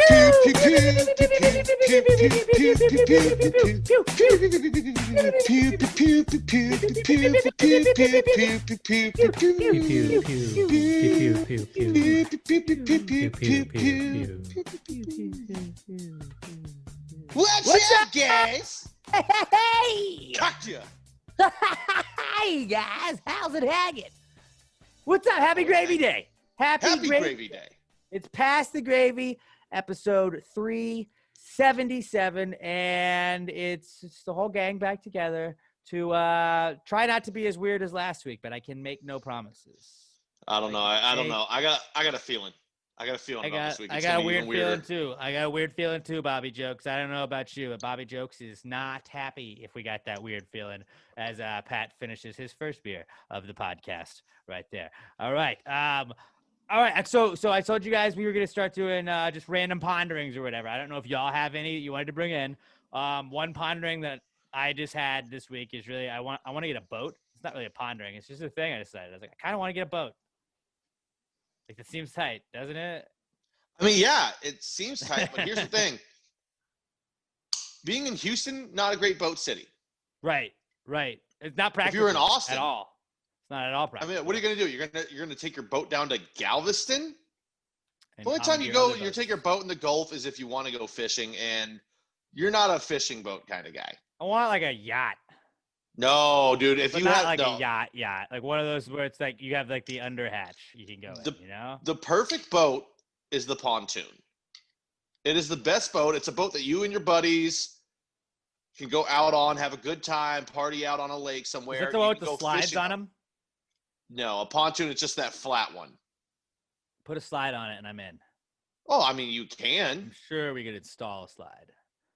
What's up, guys? Hey! Gotcha. Hey, guys. How's it hanging? What's up? Happy Gravy Day. Happy Gravy Day. It's Past the Gravy, episode 377, and it's the whole gang back together to try not to be as weird as last week, but I can make no promises. I don't know. I don't know. I got a feeling. I got a feeling about this week. I got a weird feeling too. I got a weird feeling too, Bobby Jokes. I don't know about you, but Bobby Jokes is not happy if we got that weird feeling as Pat finishes his first beer of the podcast right there. All right. All right. So I told you guys we were going to start doing just random ponderings or whatever. I don't know if y'all have any that you wanted to bring in. One pondering that I just had this week is really I want to get a boat. It's not really a pondering. It's just a thing I decided. I was like, I kind of want to get a boat. Like, it seems tight, doesn't it? I mean, yeah, it seems tight, but here's the thing. Being in Houston, not a great boat city. Right. It's not practical. If you're in Austin. At all. It's not at all practical. I mean, what are you going to do? You're going to take your boat down to Galveston? And The only time you take your boat in the Gulf is if you want to go fishing, and you're not a fishing boat kind of guy. I want like a yacht. No, dude. If But you not have like a yacht, like one of those where it's like you have like the underhatch you can go in, you know? The perfect boat is the pontoon. It is the best boat. It's a boat that you and your buddies can go out on, have a good time, party out on a lake somewhere. Is that the one with the slides on them? No, a pontoon is just that flat one. Put a slide on it and I'm in. Oh, I mean, you can. I'm sure we could install a slide.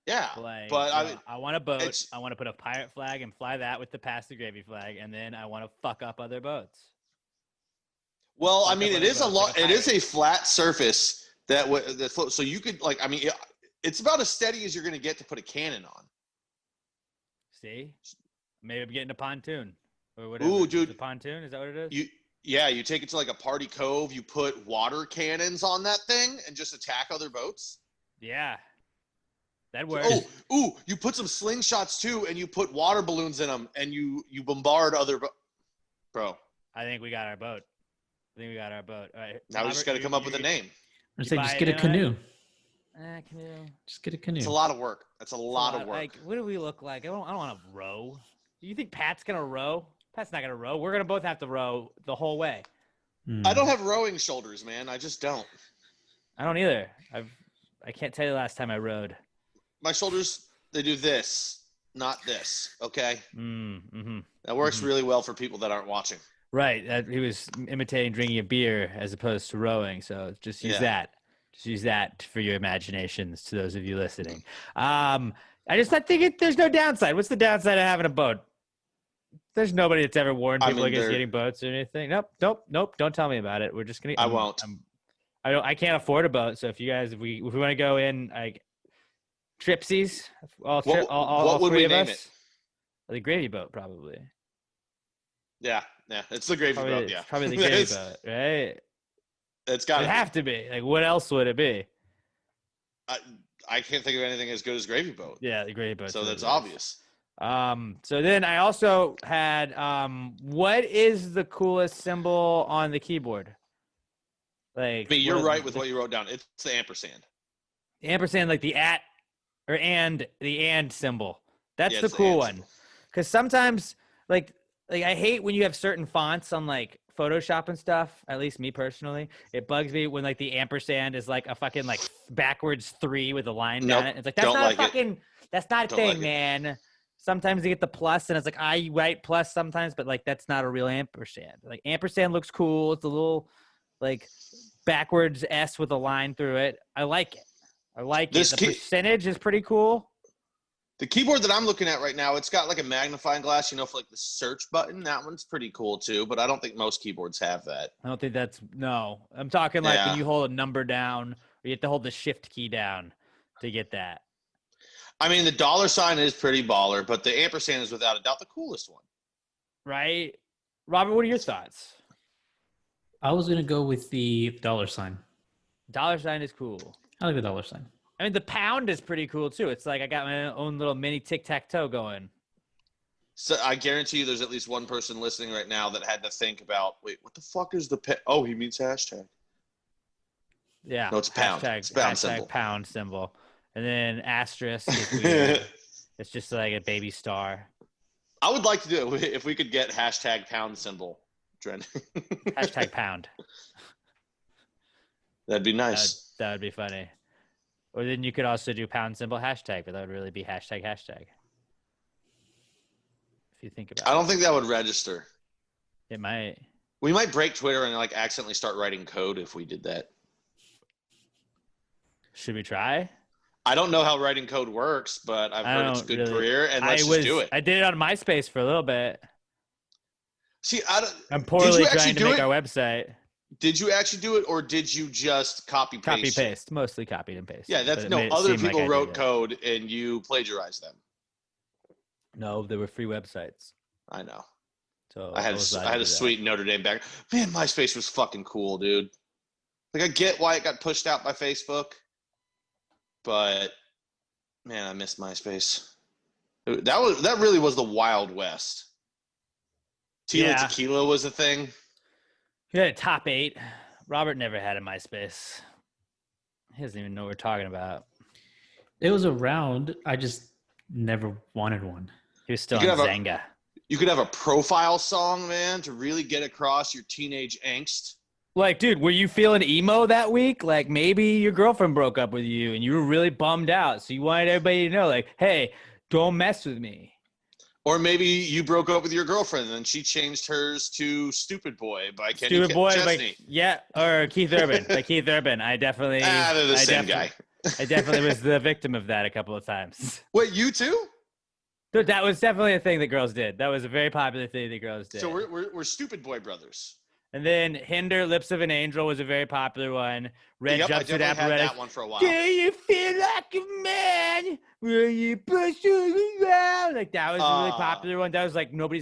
Yeah, Like, but I want a boat. I want to put a pirate flag and fly that with the Pass the Gravy flag, and then I want to fuck up other boats. Well, I mean, it is it is a flat surface that floats. So you could it's about as steady as you're going to get to put a cannon on. See, maybe I'm getting a pontoon or whatever. Ooh, dude, the pontoon, is that what it is? You take it to like a party cove. You put water cannons on that thing and just attack other boats. Yeah. That works. You put some slingshots too, and you put water balloons in them, and you bombard other bro. I think we got our boat. All right. Now we just got to come up with a name. I say just get a canoe. Canoe. Just get a canoe. It's a lot of work. That's a lot of work. Like, what do we look like? I don't want to row. Do you think Pat's gonna row? Pat's not gonna row. We're gonna both have to row the whole way. I don't have rowing shoulders, man. I just don't. I don't either. I can't tell you the last time I rowed. My shoulders, they do this, not this. Okay. That works really well for people that aren't watching. Right. He was imitating drinking a beer as opposed to rowing. So just use that. Just use that for your imaginations to those of you listening. I think there's no downside. What's the downside of having a boat? There's nobody that's ever warned people against getting boats or anything. Nope. Don't tell me about it. We're just going to. I won't. I can't afford a boat. So if we want to go in, like, tripsies, all would three we of name us. it? The gravy boat, probably. Yeah, it's the gravy boat. Yeah, it's probably the gravy boat, right? It's got to have to be. Like, what else would it be? I can't think of anything as good as gravy boat. Yeah, the gravy boat. So that's obvious. So then I also had what is the coolest symbol on the keyboard? Like, I mean, you're right with what you wrote down. It's the ampersand. The ampersand, like the at or and, the and symbol. That's the cool one. Because sometimes, like I hate when you have certain fonts on like Photoshop and stuff. At least me personally, it bugs me when like the ampersand is like a fucking like backwards 3 with a line down it. It's like that's not a thing, man. Sometimes they get the plus, and it's like I write plus sometimes, but like that's not a real ampersand. Like ampersand looks cool. It's a little like backwards S with a line through it. I like it. The percentage is pretty cool. The keyboard that I'm looking at right now, it's got like a magnifying glass, for like the search button. That one's pretty cool too, but I don't think most keyboards have that. I don't think I'm talking like when you hold a number down, or you have to hold the shift key down to get that. I mean, the $sign is pretty baller, but the ampersand is without a doubt the coolest one. Right? Robert, what are your thoughts? I was going to go with the $sign. $sign is cool. I like the dollar sign. I mean, the pound is pretty cool too. It's like I got my own little mini tic-tac-toe going. So I guarantee you there's at least one person listening right now that had to think about, wait, what the fuck is the oh, he means hashtag. Yeah. No, it's pound. It's pound symbol. Pound symbol. And then asterisk is weird. It's just like a baby star. I would like to do it if we could get hashtag pound symbol trending. Hashtag pound. That'd be nice. That would be funny. Or then you could also do pound symbol hashtag, but that would really be hashtag. If you think about it. I don't think that would register. It might. We might break Twitter and like accidentally start writing code if we did that. Should we try? I don't know how writing code works, but I've heard it's a good career, and let's just do it. I did it on MySpace for a little bit. See, I'm poorly trying to make our website. Did you actually do it, or did you just copy paste? Copy paste, mostly copied and pasted. Yeah, that's other people wrote code and you plagiarized them. No, they were free websites. I know. So I had a sweet Notre Dame back. Man, MySpace was fucking cool, dude. Like I get why it got pushed out by Facebook, but man, I miss MySpace. That really was the Wild West. Tequila was a thing. You had a top 8. Robert never had a MySpace. He doesn't even know what we're talking about. It was around. I just never wanted one. He was still on Zanga. You could have a profile song, man, to really get across your teenage angst. Like, dude, were you feeling emo that week? Like, maybe your girlfriend broke up with you and you were really bummed out. So you wanted everybody to know, like, hey, don't mess with me. Or maybe you broke up with your girlfriend and she changed hers to Stupid Boy by Kenny Chesney. Or Keith Urban. By Keith Urban. I definitely... they're the same guy. I definitely was the victim of that a couple of times. Wait, you too? Dude, that was definitely a thing that girls did. That was a very popular thing that girls did. So we're Stupid Boy brothers. And then Hinder, Lips of an Angel was a very popular one. Red Jumpsuit Apparatus. Had that one for a while. Do you feel like a man? Will you push you around? Like that was a really popular one. That was like nobody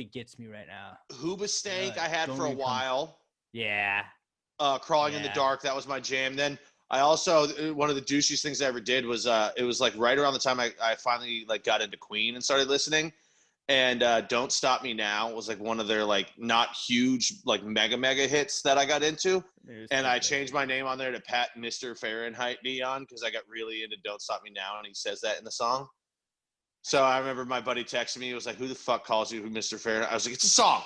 gets me right now. Hoobastank I had for a while. Yeah. Crawling in the Dark, that was my jam. Then I also one of the douchiest things I ever did was it was like right around the time I finally like got into Queen and started listening. And Don't Stop Me Now was like one of their like not huge like mega hits that I got into. And I changed my name on there to Pat Mr. Fahrenheit Neon because I got really into Don't Stop Me Now, and he says that in the song. So I remember my buddy texted me. He was like, who the fuck calls you Mr. Fahrenheit? I was like, it's a song.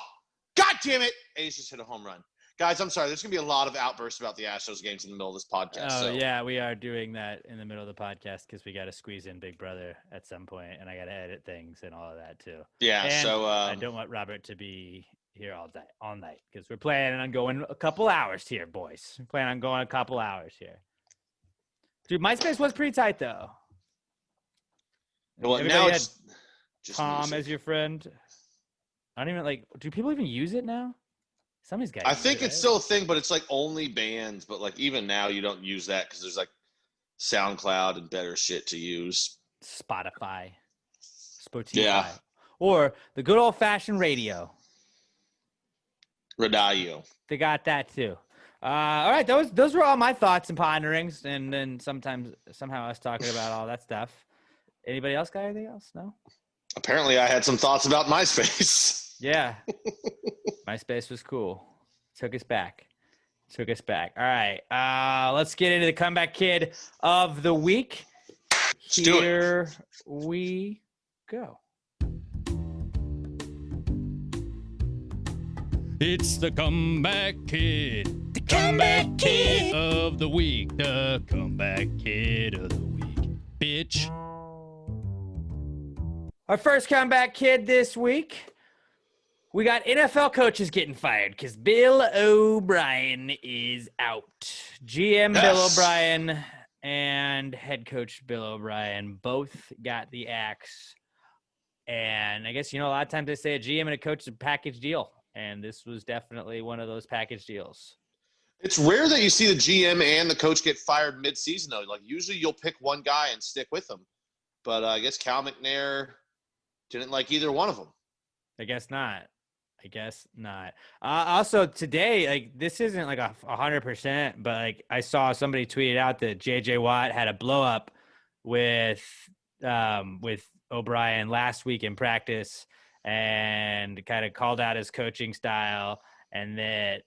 God damn it. And he's just hit a home run. Guys, I'm sorry. There's going to be a lot of outbursts about the Astros games in the middle of this podcast. Yeah, we are doing that in the middle of the podcast because we got to squeeze in Big Brother at some point, and I got to edit things and all of that too. Yeah, and so I don't want Robert to be here all night because we're planning on going a couple hours here, boys. We're planning on going a couple hours here. Dude, MySpace was pretty tight though. Well, now it's just Tom music. As your friend. I don't even do people even use it now? Somebody's got. I think it's still a thing, but it's like only bands. But like even now, you don't use that because there's like SoundCloud and better shit to use. Spotify, or the good old fashioned radio. They got that too. All right, those were all my thoughts and ponderings, and then somehow us talking about all that stuff. Anybody else got anything else? No. Apparently, I had some thoughts about MySpace. Yeah. MySpace was cool. Took us back. All right. Let's get into the comeback kid of the week. Here we go. It's the comeback kid. The comeback kid of the week. The comeback kid of the week. Bitch. Our first comeback kid this week. We got NFL coaches getting fired because Bill O'Brien is out. GM Bill O'Brien and head coach Bill O'Brien both got the axe. And I guess, a lot of times they say a GM and a coach is a package deal. And this was definitely one of those package deals. It's rare that you see the GM and the coach get fired mid-season, though. Like, usually you'll pick one guy and stick with him. But I guess Cal McNair didn't like either one of them. I guess not. I guess not. Also today, like this isn't like 100%, but like I saw somebody tweeted out that JJ Watt had a blow up with O'Brien last week in practice and kind of called out his coaching style, and that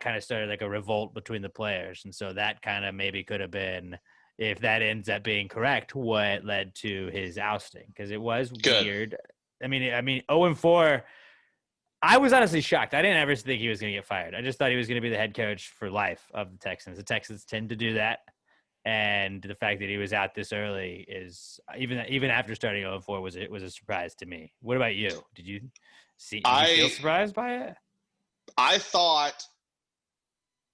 kind of started like a revolt between the players. And so that kind of maybe could have been, if that ends up being correct, what led to his ousting, because it was weird. I mean 0-4. I was honestly shocked. I didn't ever think he was going to get fired. I just thought he was going to be the head coach for life of the Texans. The Texans tend to do that. And the fact that he was out this early is, even after starting 0-4, was a surprise to me. What about you? Did you feel surprised by it? I thought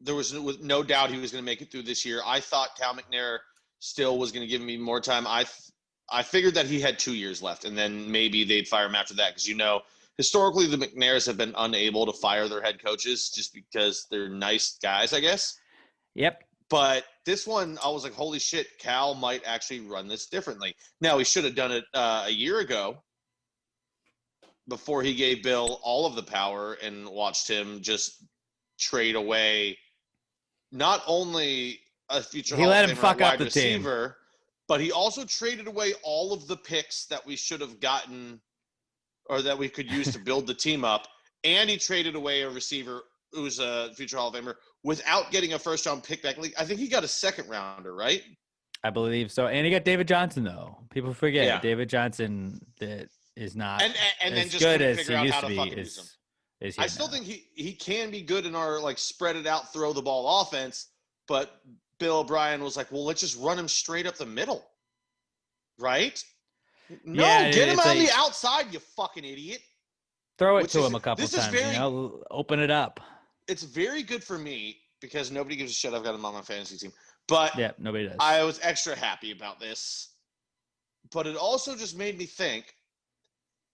there was no doubt he was going to make it through this year. I thought Cal McNair still was going to give me more time. I figured that he had 2 years left, and then maybe they'd fire him after that, because historically the McNairs have been unable to fire their head coaches just because they're nice guys, I guess. Yep. But this one, I was like, holy shit, Cal might actually run this differently. Now, he should have done it a year ago before he gave Bill all of the power and watched him just trade away not only a future Hall of Famer wide receiver, but he also traded away all of the picks that we should have gotten or that we could use to build the team up. And he traded away a receiver who's a future Hall of Famer without getting a first-round pick back. Like, I think he got a second-rounder, right? I believe so. And he got David Johnson, though. People forget David Johnson that is not and as then just good as figure he out used how to to be. fucking use him. I still think he can be good in our like spread it out, throw the ball offense, but Bill O'Brien was like, well, let's just run him straight up the middle, right? No, get him on the outside, you fucking idiot. Throw it to him a couple times, open it up. It's very good for me because nobody gives a shit. I've got him on my fantasy team. But yeah, nobody does. I was extra happy about this. But it also just made me think,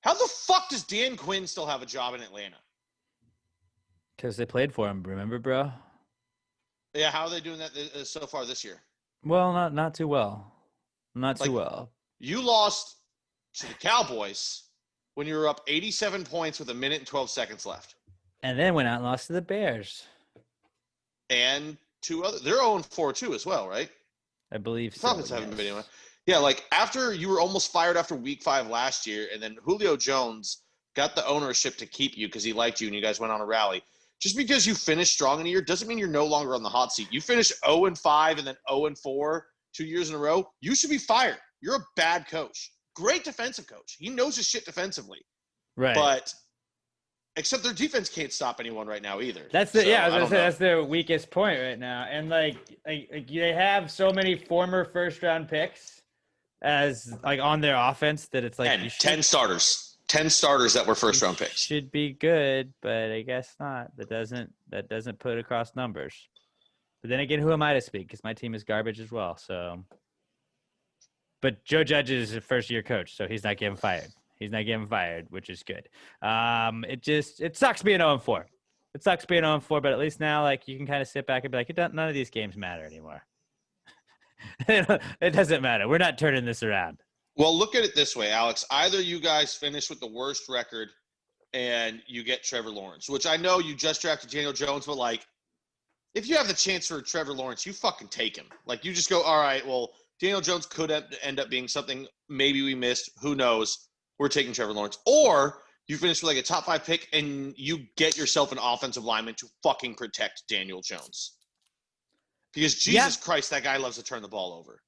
how the fuck does Dan Quinn still have a job in Atlanta? Because they played for him, remember, bro? Yeah, how are they doing that so far this year? Well, not too well. Not too well. You lost to the Cowboys when you were up 87 points with 1 minute and 12 seconds left. And then went out and lost to the Bears. And two other. They're 0-4 too as well, right? I believe so. Falcons haven't been anyway. Yeah, like after you were almost fired after week 5 last year, and then Julio Jones got the ownership to keep you because he liked you and you guys went on a rally. Just because you finished strong in a year doesn't mean you're no longer on the hot seat. You finished 0-5 and then 0-4 2 years in a row. You should be fired. You're a bad coach. Great defensive coach. He knows his shit defensively. Right. But except their defense can't stop anyone right now either. That's I was gonna say that's their weakest point right now. And like they have so many former first round picks as like on their offense that it's like 10 starters. 10 starters that were first round picks. Should be good, but I guess not. That doesn't put across numbers. But then again, who am I to speak? Because my team is garbage as well. So, but Joe Judge is a first year coach, so he's not getting fired. He's not getting fired, which is good. It sucks being 0-4. It sucks being 0-4, but at least now like you can kind of sit back and be like, none of these games matter anymore. It doesn't matter. We're not turning this around. Well, look at it this way, Alex. Either you guys finish with the worst record and you get Trevor Lawrence, which I know you just drafted Daniel Jones, but like if you have the chance for Trevor Lawrence, you fucking take him. Like you just go, all right, well, Daniel Jones could end up being something maybe we missed. Who knows? We're taking Trevor Lawrence. Or you finish with like a top 5 pick and you get yourself an offensive lineman to fucking protect Daniel Jones. Because Jesus Christ, that guy loves to turn the ball over.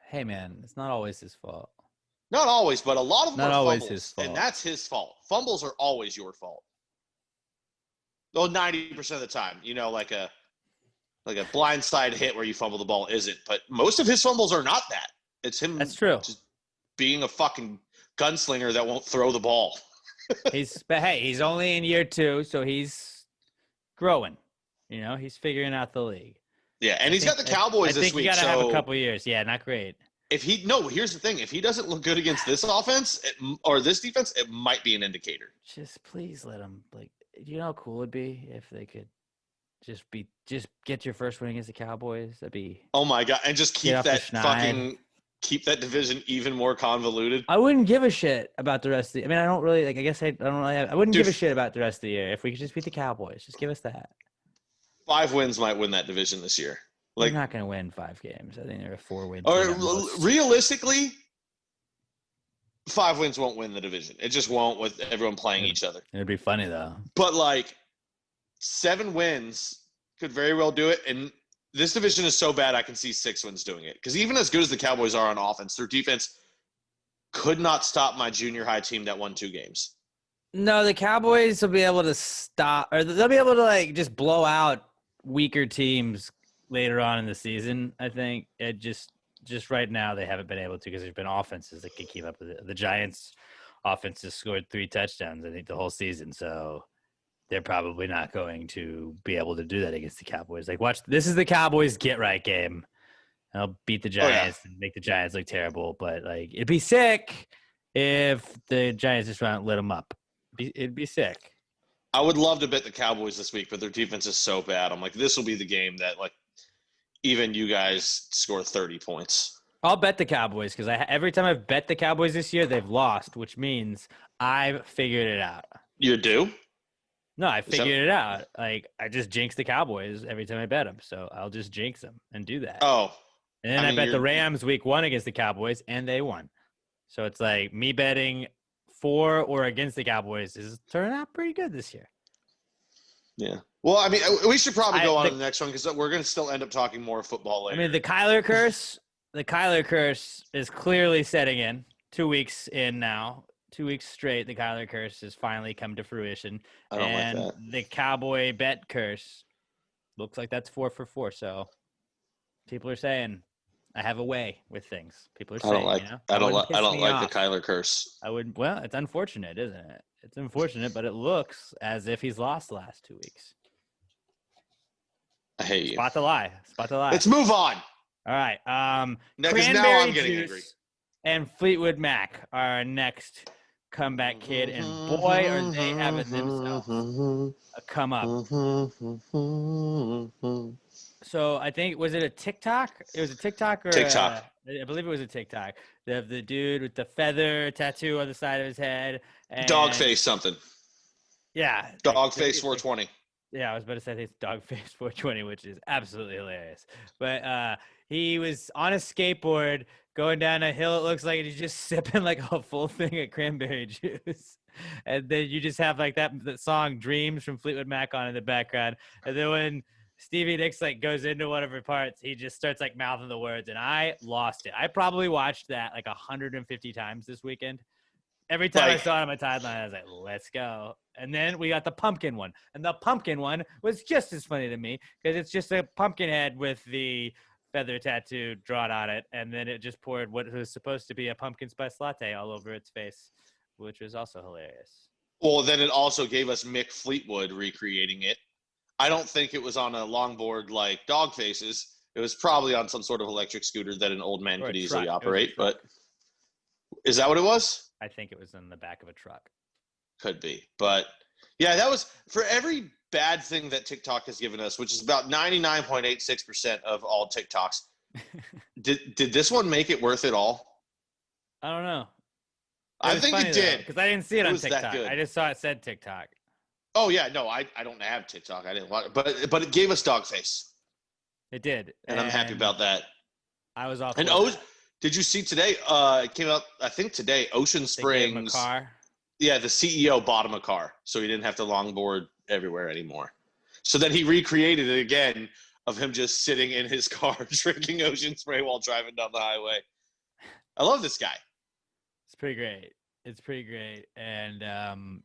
Hey, man, it's not always his fault. Not always, but a lot of them not are always fumbles, his fault. and that's his fault. Fumbles are always your fault. Well, 90% of the time, like a blindside hit where you fumble the ball isn't. But most of his fumbles are not that. It's him. That's true. Just being a fucking gunslinger that won't throw the ball. But hey, he's only in year 2, so he's growing. He's figuring out the league. Yeah, and he's got the Cowboys this week. I think you got to have a couple years. Yeah, not great. Here's the thing. If he doesn't look good against this offense or this defense, it might be an indicator. Just please let him. Like, how cool it would be if they could just get your first win against the Cowboys. That'd be. Oh my god! And just keep that fucking keep that division even more convoluted. I wouldn't give a shit about the rest of the. I mean, I don't really like. I guess I don't really. I wouldn't give a shit about the rest of the year if we could just beat the Cowboys. Just give us that. 5 wins might win that division this year. Like, we're not going to win 5 games. I think there are 4 wins. Or realistically, 5 wins won't win the division. It just won't with everyone playing each other. It'd be funny though. But like 7 wins could very well do it. And this division is so bad, I can see 6 wins doing it. Because even as good as the Cowboys are on offense, their defense could not stop my junior high team that won 2 games. No, the Cowboys will be able to stop, or they'll be able to like just blow out weaker teams later on in the season. I think it just right now they haven't been able to because there's been offenses that can keep up with it. The Giants' offense has scored 3 touchdowns, I think, the whole season. So they're probably not going to be able to do that against the Cowboys. Like, watch, this is the Cowboys' get-right game. I'll beat the Giants and make the Giants look terrible. But, like, it'd be sick if the Giants just lit them up. It'd be sick. I would love to bet the Cowboys this week, but their defense is so bad. I'm like, this will be the game that, like, even you guys score 30 points. I'll bet the Cowboys because every time I've bet the Cowboys this year, they've lost, which means I've figured it out. You do? No, I figured it out. Like, I just jinx the Cowboys every time I bet them, so I'll just jinx them and do that. Oh. And then I bet the Rams week 1 against the Cowboys, and they won. So it's like me betting for or against the Cowboys is turning out pretty good this year. Yeah. Well, I mean, we should probably go on to the next one because we're going to still end up talking more football later. I mean, the Kyler curse is clearly setting in. 2 weeks in now. 2 weeks straight, the Kyler curse has finally come to fruition. I don't like that. The Cowboy bet curse looks like that's 4 for 4. So people are saying I have a way with things. People are saying, I don't like the Kyler curse. Well, it's unfortunate, isn't it? It's unfortunate, but it looks as if he's lost the last 2 weeks. I hate you. Spot the lie. Let's move on. All right. Because now I'm getting angry. And Fleetwood Mac are our next comeback kid, and boy, are they having themselves a come up. So I think, was it a TikTok? It was a TikTok or TikTok. I believe it was a TikTok. The dude with the feather tattoo on the side of his head. And, dog face something. Yeah. Dog face 420. Yeah, I was about to say it's dog face 420, which is absolutely hilarious. But he was on a skateboard going down a hill, it looks like, and he's just sipping like a full thing of cranberry juice. And then you just have like that song Dreams from Fleetwood Mac on in the background. And then when Stevie Nicks like goes into one of her parts, he just starts like mouthing the words, and I lost it. I probably watched that like 150 times this weekend. Every time I saw it on my timeline, I was like, let's go. And then we got the pumpkin one. And the pumpkin one was just as funny to me because it's just a pumpkin head with the feather tattoo drawn on it. And then it just poured what was supposed to be a pumpkin spice latte all over its face, which was also hilarious. Well, then it also gave us Mick Fleetwood recreating it. I don't think it was on a longboard like Dog Faces. It was probably on some sort of electric scooter that an old man could easily operate. But is that what it was? I think it was in the back of a truck. Could be. But, yeah, that was – for every bad thing that TikTok has given us, which is about 99.86% of all TikToks, did this one make it worth it all? I don't know. I think it did. Because I didn't see it on TikTok. I just saw it said TikTok. Oh, yeah. No, I don't have TikTok. I didn't want it. But it gave us dog face. It did. And I'm happy about that. I was off. And did you see today? It came out, I think today, Ocean Springs. They gave him a car. Yeah, the CEO bought him a car, so he didn't have to longboard everywhere anymore. So then he recreated it again of him just sitting in his car drinking Ocean Spray while driving down the highway. I love this guy. It's pretty great. It's pretty great. And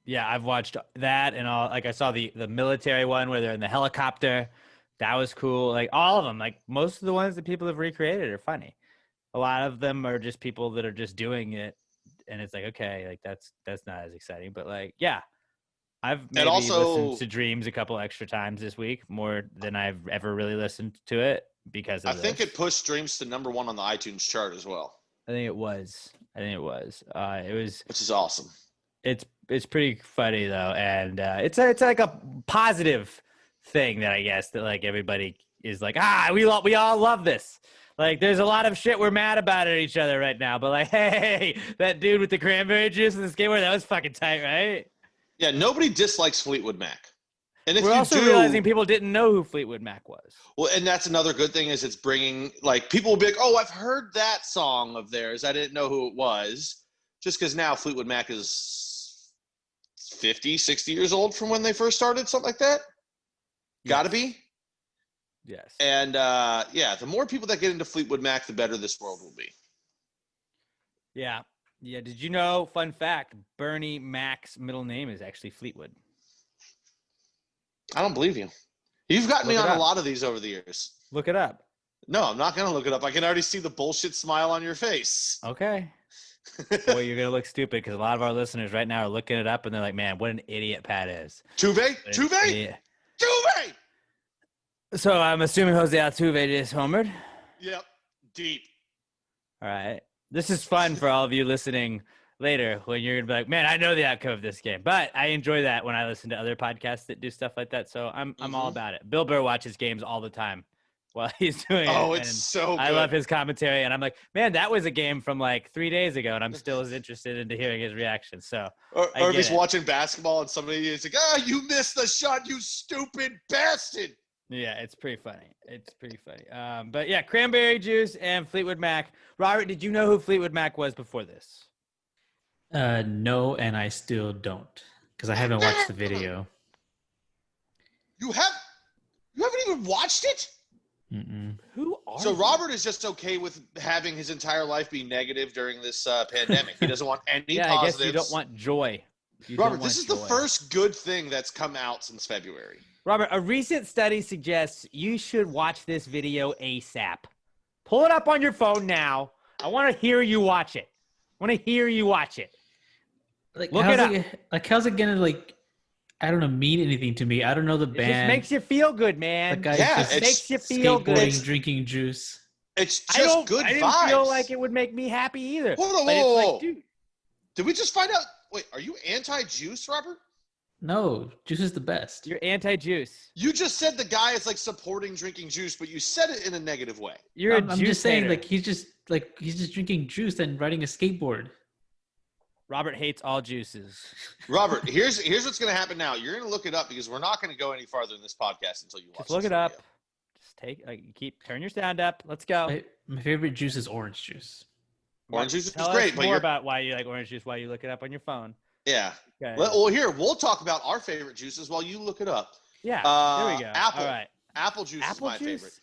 yeah, I've watched that and all. Like I saw the military one where they're in the helicopter. That was cool. Like all of them. Like most of the ones that people have recreated are funny. A lot of them are just people that are just doing it, and it's like, okay, like that's not as exciting. But like, yeah, I've maybe listened to Dreams a couple extra times this week, more than I've ever really listened to it because of I think it pushed Dreams to #1 on the iTunes chart as well. I think it was. It was, which is awesome. It's pretty funny though, and it's like a positive thing that I guess that like everybody is like, we all love this. Like, there's a lot of shit we're mad about at each other right now. But like, hey, that dude with the cranberry juice and the skateboard, that was fucking tight, right? Yeah, nobody dislikes Fleetwood Mac. And if We're you also realizing people didn't know who Fleetwood Mac was. Well, and that's another good thing is it's bringing, like, people will be like, oh, I've heard that song of theirs. I didn't know who it was. Just because now Fleetwood Mac is 50, 60 years old from when they first started, something like that. Gotta be. Yes. And, the more people that get into Fleetwood Mac, the better this world will be. Yeah. Yeah. Did you know, fun fact, Bernie Mac's middle name is actually Fleetwood? I don't believe you. You've gotten me on a lot of these over the years. Look it up. No, I'm not going to look it up. I can already see the bullshit smile on your face. Okay. Boy, you're going to look stupid because a lot of our listeners right now are looking it up and they're like, man, what an idiot Pat is. Tuve? So I'm assuming Jose Altuve just homered? Yep. Deep. All right. This is fun for all of you listening later when you're gonna be like, man, I know the outcome of this game. But I enjoy that when I listen to other podcasts that do stuff like that. So I'm all about it. Bill Burr watches games all the time while he's doing it. Oh, it's so good. I love his commentary, and I'm like, man, that was a game from like 3 days ago, and I'm still as interested into hearing his reaction. So or if he's watching basketball and somebody is like, you missed the shot, you stupid bastard. Yeah, it's pretty funny. But yeah, cranberry juice and Fleetwood Mac. Robert, did you know who Fleetwood Mac was before this? No, and I still don't because I haven't watched the video. You haven't even watched it? Mm-mm. Who are So you? Robert is just okay with having his entire life be negative during this pandemic. He doesn't want any Yeah, positives. I guess you don't want joy. Robert, this is the first good thing that's come out since February. Robert, a recent study suggests you should watch this video ASAP. Pull it up on your phone now. I want to hear you watch it. Like, Look it up. How's it gonna I don't know, mean anything to me? I don't know the It band. just makes you feel good, man. The guy just it makes you feel good. skateboarding, drinking juice. It's just good vibes. I didn't feel like it would make me happy either. Hold on, But it's whoa. like, dude, Did we just find out? Wait, are you anti-juice, Robert? No, juice is the best. you're anti-juice. You just said the guy is like supporting drinking juice, but you said it in a negative way. You're I'm a juice just saying, hater. he's just drinking juice and riding a skateboard. Robert hates all juices. Robert, here's what's going to happen now. You're going to look it up because we're not going to go any farther in this podcast until you watch Just look this it up. video. Just turn your sound up. Let's go. My favorite juice is orange juice. Orange juice is Tell great, us but more you're about why you like orange juice, why you look it up on your phone. yeah. Okay. Well, here we'll talk about our favorite juices while you look it up. Yeah, there we go. Apple. All right. Apple juice Apple is my juice? favorite.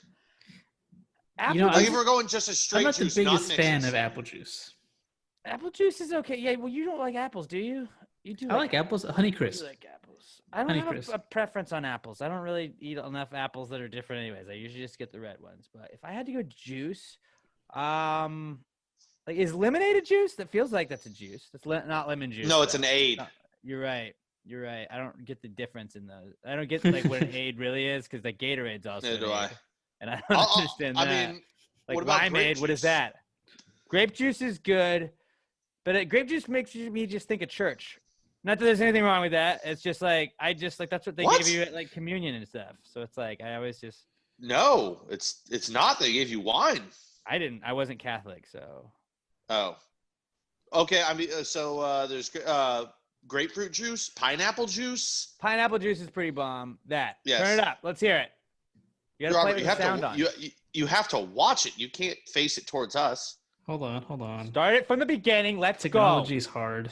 Apple, You know, Like if we're going just a I'm straight not the juice, biggest not fan mixes. of apple juice. apple juice is okay. Yeah, well, you don't like apples, do you? You do. I like apples. Honey You Crisp. like apples. I don't have Honeycrisp. a preference on apples. I don't really eat enough apples that are different anyways. I usually just get the red ones. But if I had to go juice, like is lemonade a juice? That feels like that's a juice. That's not lemon juice. No, it's though. an aid. No, you're right. I don't get the difference in those. I don't get like what an aid really is because like Gatorade's also. Neither an do I. aid, and I don't understand that. I mean, like what about limeade, grape what is juice? that? Grape juice is good, but grape juice makes me just think of church. Not that there's anything wrong with that. It's just like that's what they What? give you at like communion and stuff. So it's like I always just No, it's not. They gave you wine. I wasn't Catholic, so Oh, okay. I mean, there's grapefruit juice, pineapple juice. pineapple juice is pretty bomb. That Yes. turn it up. Let's hear it. You gotta play Robert, with you the have sound to on. you have to watch it. You can't face it towards us. Hold on. Start it from the beginning. Let's Technology go. is hard.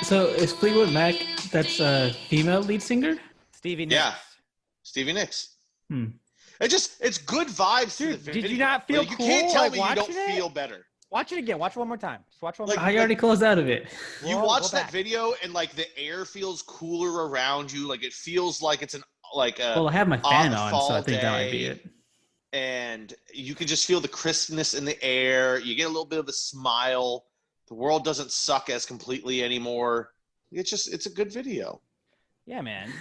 So is Fleetwood Mac that's a female lead singer? Stevie Nicks. Yeah. Stevie Nicks. Hmm. It's good vibes. Dude, to the did you video. not feel Like, cool, You can't tell like, me you don't watching it? feel better. Watch it again. Watch it one more time. Just watch one more Like, time. I already closed out of it. You We'll watch go that back. video and like the air feels cooler around you. Like it feels like it's Well, I have my fan on, so I fall think that might be day. it. And you can just feel the crispness in the air. You get a little bit of a smile. The world doesn't suck as completely anymore. It's a good video. Yeah, man.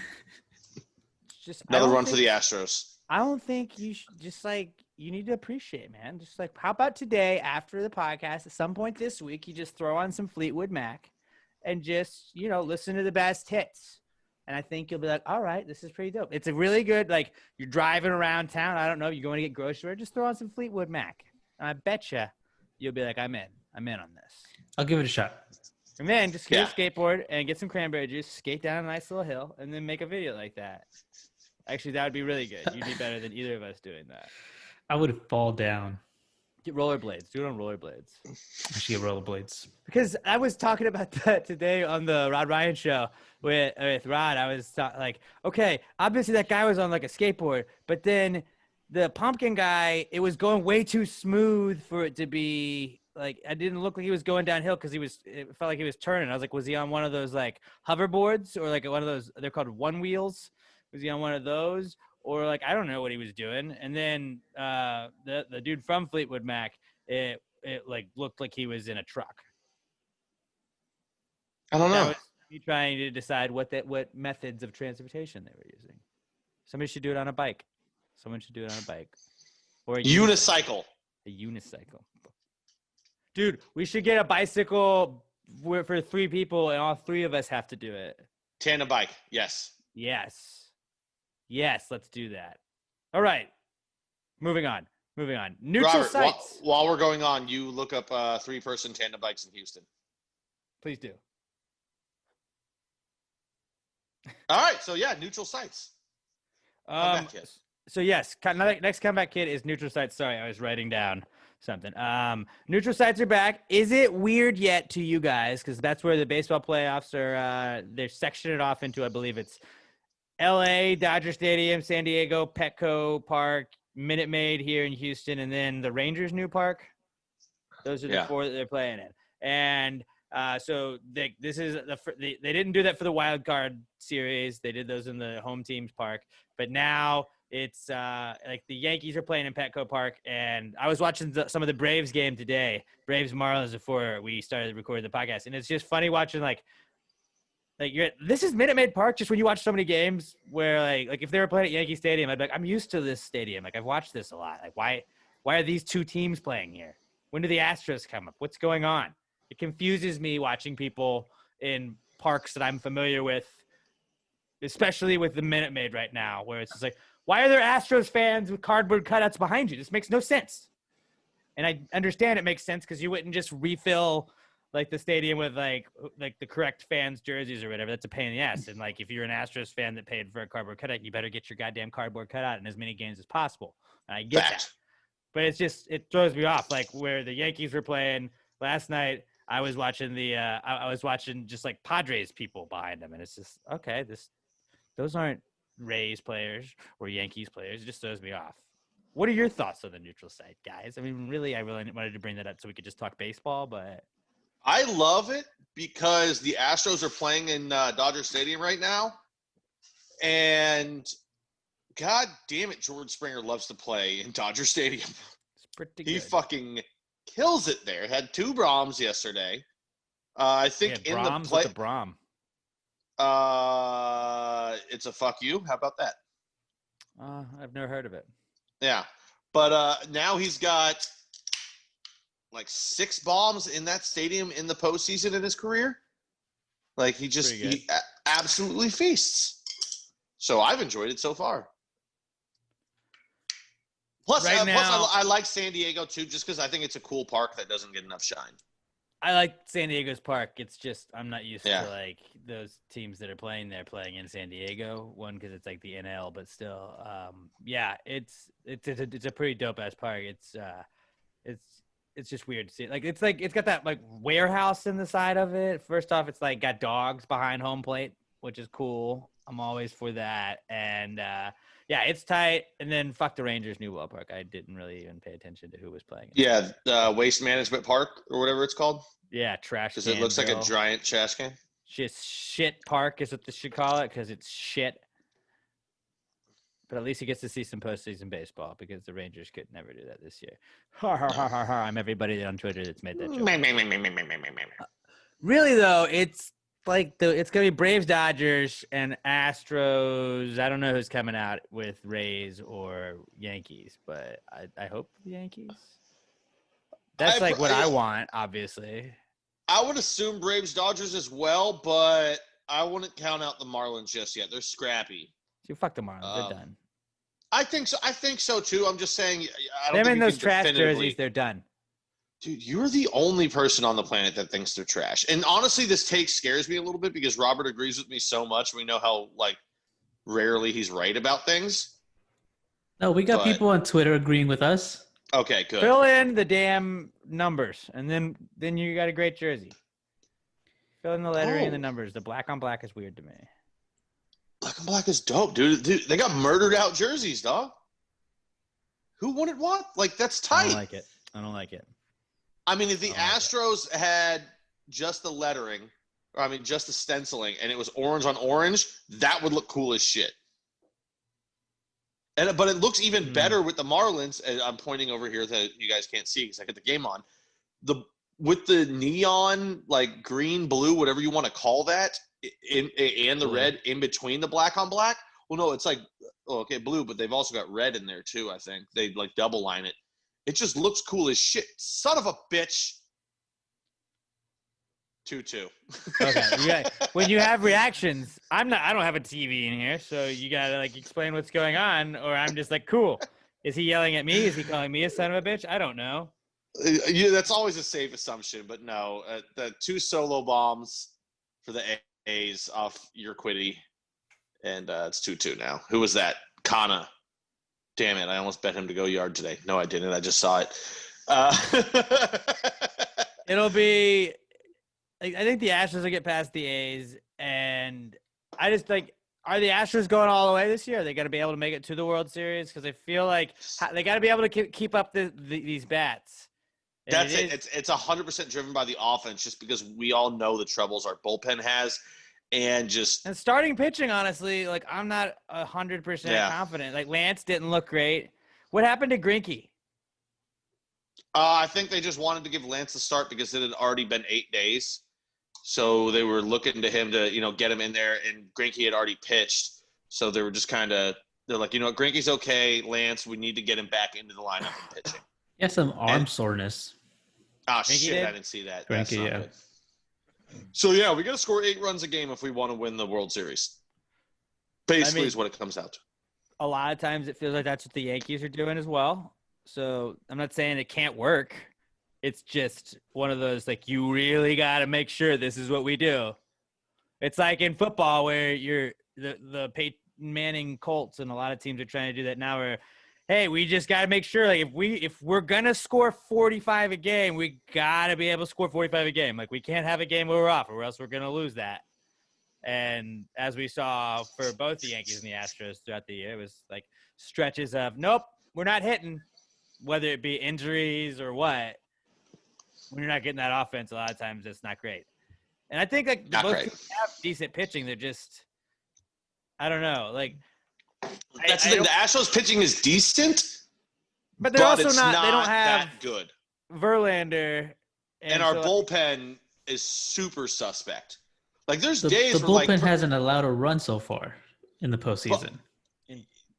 It's just I Another don't run for think- the Astros. I don't think you should just like you need to appreciate, man. Just like, how about today after the podcast, at some point this week, you just throw on some Fleetwood Mac and just, listen to the best hits. And I think you'll be like, all right, this is pretty dope. It's a really good, like, you're driving around town. I don't know. You're going to get grocery. Just throw on some Fleetwood Mac. And I bet you'll be like, I'm in on this. I'll give it a shot. And then just get a skateboard and get some cranberry juice, skate down a nice little hill, and then make a video like that. Actually, that would be really good. You'd be better than either of us doing that. I would fall down. Get rollerblades. Do it on rollerblades. I should get rollerblades. Because I was talking about that today on the Rod Ryan show with Rod. I was like, okay, obviously that guy was on like a skateboard, but then the pumpkin guy, it was going way too smooth for it to be like, I didn't look like he was going downhill because it felt like he was turning. I was like, was he on one of those like hoverboards or like one of those, they're called one wheels? Was he on one of those? Or like, I don't know what he was doing. And then the dude from Fleetwood Mac, it like looked like he was in a truck. I don't know. That was me trying to decide what methods of transportation they were using. Somebody should do it on a bike. Someone should do it on a bike. Or a unicycle. A unicycle. Dude, we should get a bicycle for 3 people, and all 3 of us have to do it. Tandem bike, yes. Yes, let's do that. All right. Moving on. Neutral Robert, sites. While we're going on, you look up 3-person tandem bikes in Houston. Please do. All right, so yeah, neutral sites. So yes, next comeback kid is neutral sites. Sorry, I was writing down something. Neutral sites are back. Is it weird yet to you guys? Because that's where the baseball playoffs are. They're sectioning it off into, I believe it's L.A., Dodger Stadium, San Diego, Petco Park, Minute Maid here in Houston, and then the Rangers' new park. Those are the 4 that they're playing in. And so this is they didn't do that for the wild card series. They did those in the home team's park. But now it's like the Yankees are playing in Petco Park. And I was watching some of the Braves game today, Braves Marlins, before we started recording the podcast. And it's just funny watching this is Minute Maid Park. Just when you watch so many games where like if they were playing at Yankee Stadium, I'd be like, I'm used to this stadium. Like I've watched this a lot. Like why are these 2 teams playing here? When do the Astros come up? What's going on? It confuses me watching people in parks that I'm familiar with, especially with the Minute Maid right now, where it's just like, why are there Astros fans with cardboard cutouts behind you? This makes no sense. And I understand it makes sense because you wouldn't just refill like the stadium with like the correct fans' jerseys or whatever. That's a pain in the ass. And like if you're an Astros fan that paid for a cardboard cutout, you better get your goddamn cardboard cutout in as many games as possible. And I get that. But it throws me off. Like where the Yankees were playing last night, I was watching I was watching just like Padres people behind them, and it's just okay. Those aren't Rays players or Yankees players. It just throws me off. What are your thoughts on the neutral site, guys? I mean, really, I really wanted to bring that up so we could just talk baseball, but I love it because the Astros are playing in Dodger Stadium right now, and God damn it, George Springer loves to play in Dodger Stadium. It's pretty good. He fucking kills it there. Had 2 Brahms yesterday. I think in Brahms, the play. what's a Brahm? It's a fuck you. How about that? I've never heard of it. Yeah, but now he's got like 6 bombs in that stadium in the postseason in his career. Like he absolutely feasts. So I've enjoyed it so far. Plus, I like San Diego too, just because I think it's a cool park that doesn't get enough shine. I like San Diego's park. It's just I'm not used to like those teams that are playing in San Diego. One, because it's like the NL, but still, it's a pretty dope ass park. It's just weird to see. Like it's got that like warehouse in the side of it. First off, it's like got dogs behind home plate, which is cool. I'm always for that. And it's tight. And then fuck the Rangers' new ballpark. I didn't really even pay attention to who was playing it. Yeah, Waste Management Park or whatever it's called. Yeah, trash. Because it looks like a giant trash can. Just shit park is what they should call it because it's shit. But at least he gets to see some postseason baseball because the Rangers could never do that this year. I'm everybody on Twitter that's made that joke. Really though, it's like it's gonna be Braves, Dodgers, and Astros. I don't know who's coming out with Rays or Yankees, but I hope the Yankees. That's like what I want, obviously. I would assume Braves, Dodgers as well, but I wouldn't count out the Marlins just yet. They're scrappy. So fuck the Marlins. They're done. I think so. I think so too. I'm just saying. I don't Them think in those trash jerseys, they're done. Dude, you're the only person on the planet that thinks they're trash. And honestly, this take scares me a little bit because Robert agrees with me so much. We know how like rarely he's right about things. No, we got people on Twitter agreeing with us. Okay, good. Fill in the damn numbers, and then you got a great jersey. Fill in the lettering and the numbers. The black on black is weird to me. Black on black is dope, dude. They got murdered out jerseys, dog. Who wanted what? Like, that's tight. I don't like it. I mean, if the Astros had just the lettering, or I mean, just the stenciling, and it was orange on orange, that would look cool as shit. But it looks even better with the Marlins. And I'm pointing over here that you guys can't see because I got the game on. With the neon, like green, blue, whatever you want to call that, and the red in between the black on black. Well, no, it's like blue, but they've also got red in there too. I think they like double line it. It just looks cool as shit. Son of a bitch. 2-2. Okay. When you have reactions, I don't have a TV in here, so you gotta like explain what's going on, or I'm just like, cool. Is he yelling at me? Is he calling me a son of a bitch? I don't know. Yeah, that's always a safe assumption, but no. The 2 solo bombs for the A's off your quitty, and it's 2-2 now. Who was that? Kana. Damn it! I almost bet him to go yard today. No, I didn't. I just saw it. It'll be. I think the Astros will get past the A's, and I just like. Are the Astros going all the way this year? Are they got to be able to make it to the World Series? Because I feel like they got to be able to keep up these bats. And that's it. It's 100% driven by the offense, just because we all know the troubles our bullpen has. And starting pitching, honestly, like I'm not 100% confident. Like Lance didn't look great. What happened to Greinke? I think they just wanted to give Lance a start because it had already been 8 days, so they were looking to him to get him in there. And Greinke had already pitched, so they were just they're like, Greinke's okay. Lance, we need to get him back into the lineup and pitching. He has some arm soreness. Oh shit! I didn't see that. Greinke, yeah. Good. So, yeah, we got to score 8 runs a game if we want to win the World Series. Basically is what it comes out to. A lot of times it feels like that's what the Yankees are doing as well. So I'm not saying it can't work. It's just one of those, like, you really got to make sure this is what we do. It's like in football where you're the Peyton Manning Colts, and a lot of teams are trying to do that now where, hey, we just got to make sure, like, if we're going to score 45 a game, we got to be able to score 45 a game. Like, we can't have a game where we're off, or else we're going to lose that. And as we saw for both the Yankees and the Astros throughout the year, it was like stretches of, nope, we're not hitting, whether it be injuries or what. When you're not getting that offense, a lot of times it's not great. And I think, like, both teams have decent pitching. They're just, I don't know, like, that's the thing. The Astros pitching is decent, but they're also not. They don't have that good. Verlander, and our bullpen is super suspect. Like, there's the days the where bullpen hasn't allowed a run so far in the postseason.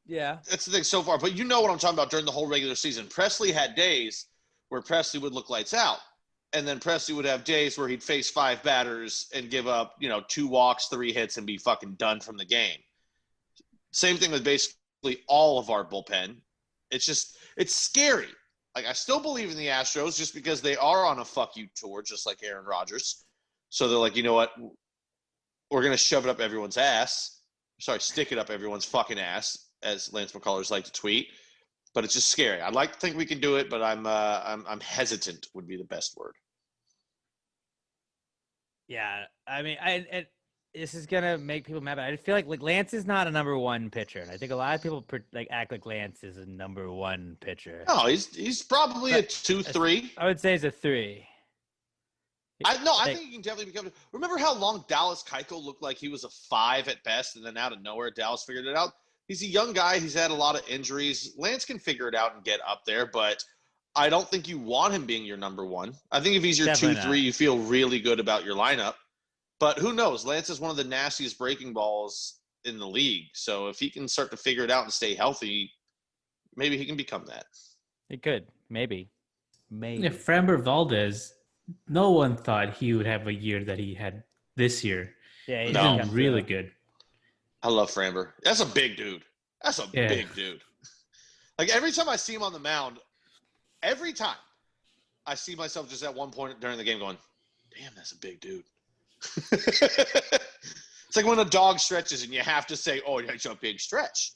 Yeah, that's the thing so far. But you know what I'm talking about during the whole regular season. Presley had days where Presley would look lights out, and then Presley would have days where he'd face 5 batters and give up 2 walks, 3 hits, and be fucking done from the game. Same thing with basically all of our bullpen. It's scary. Like, I still believe in the Astros just because they are on a fuck you tour, just like Aaron Rodgers. So they're like, you know what? We're going to shove it up everyone's ass. Sorry, stick it up everyone's fucking ass, as Lance McCullers like to tweet. But it's just scary. I'd like to think we can do it, but I'm hesitant would be the best word. Yeah, I mean, this is gonna make people mad, but I feel like Lance is not a number 1 pitcher, and I think a lot of people act like Lance is a number 1 pitcher. No, he's probably a 2-3. I would say he's a 3. I think he can definitely become. Remember how long Dallas Keuchel looked like he was a 5 at best, and then out of nowhere Dallas figured it out. He's a young guy. He's had a lot of injuries. Lance can figure it out and get up there, but I don't think you want him being your number 1. I think if he's your 2-3, you feel really good about your lineup. But who knows? Lance is one of the nastiest breaking balls in the league. So if he can start to figure it out and stay healthy, maybe he can become that. He could. Maybe. If Framber Valdez, no one thought he would have a year that he had this year. Yeah, He's been really good. I love Framber. That's a big dude. That's a big dude. Like, every time I see him on the mound, every time I see myself just at one point during the game going, damn, that's a big dude. It's like when a dog stretches and you have to say, oh, that's a big stretch.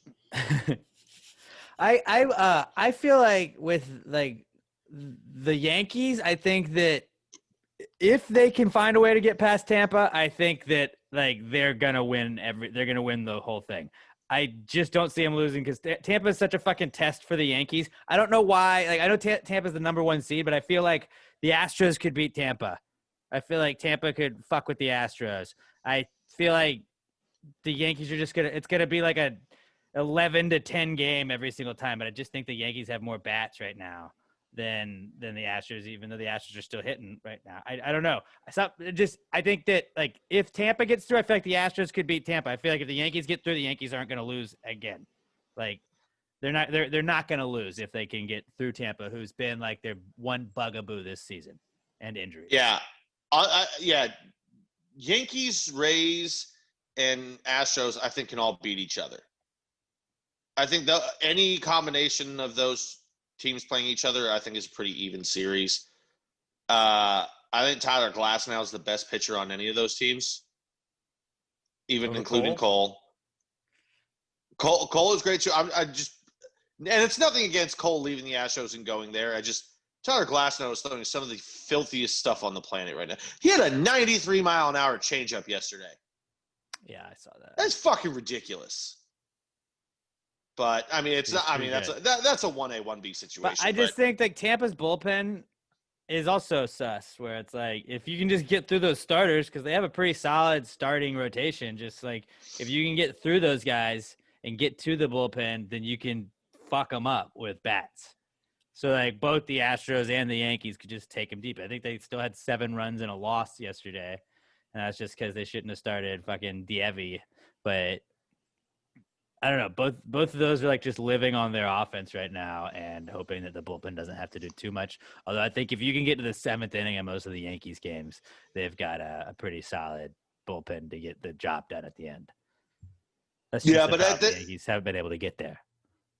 I feel like with like the Yankees, I think that if they can find a way to get past Tampa, I think that like they're gonna win the whole thing. I just don't see them losing because Tampa is such a fucking test for the Yankees. I don't know why. Like, I know Tampa's the number 1 seed, but I feel like the Astros could beat Tampa. I feel like Tampa could fuck with the Astros. I feel like the Yankees are just it's gonna be like a 11-10 game every single time. But I just think the Yankees have more bats right now than the Astros, even though the Astros are still hitting right now. I don't know. I think that like if Tampa gets through, I feel like the Astros could beat Tampa. I feel like if the Yankees get through, the Yankees aren't going to lose again. Like they're not going to lose if they can get through Tampa, who's been like their one bugaboo this season and injuries. Yeah. Yeah. Yankees, Rays, and Astros, I think, can all beat each other. I think any combination of those teams playing each other, I think, is a pretty even series. I think Tyler Glasnow is the best pitcher on any of those teams, even including Cole. Cole is great too. And it's nothing against Cole leaving the Astros and going there. Tyler Glasnow is throwing some of the filthiest stuff on the planet right now. He had a 93-mile-an-hour changeup yesterday. Yeah, I saw that. That's fucking ridiculous. But I mean, it's not. I mean, that's a 1A 1B situation. But I just think that Tampa's bullpen is also sus, where it's like if you can just get through those starters, because they have a pretty solid starting rotation. Just like if you can get through those guys and get to the bullpen, then you can fuck them up with bats. So like both the Astros and the Yankees could just take them deep. I think they still had 7 runs and a loss yesterday, and that's just because they shouldn't have started fucking Dievy. But I don't know. Both of those are like just living on their offense right now and hoping that the bullpen doesn't have to do too much. Although I think if you can get to the 7th inning in most of the Yankees games, they've got a pretty solid bullpen to get the job done at the end. That's just the Yankees haven't been able to get there.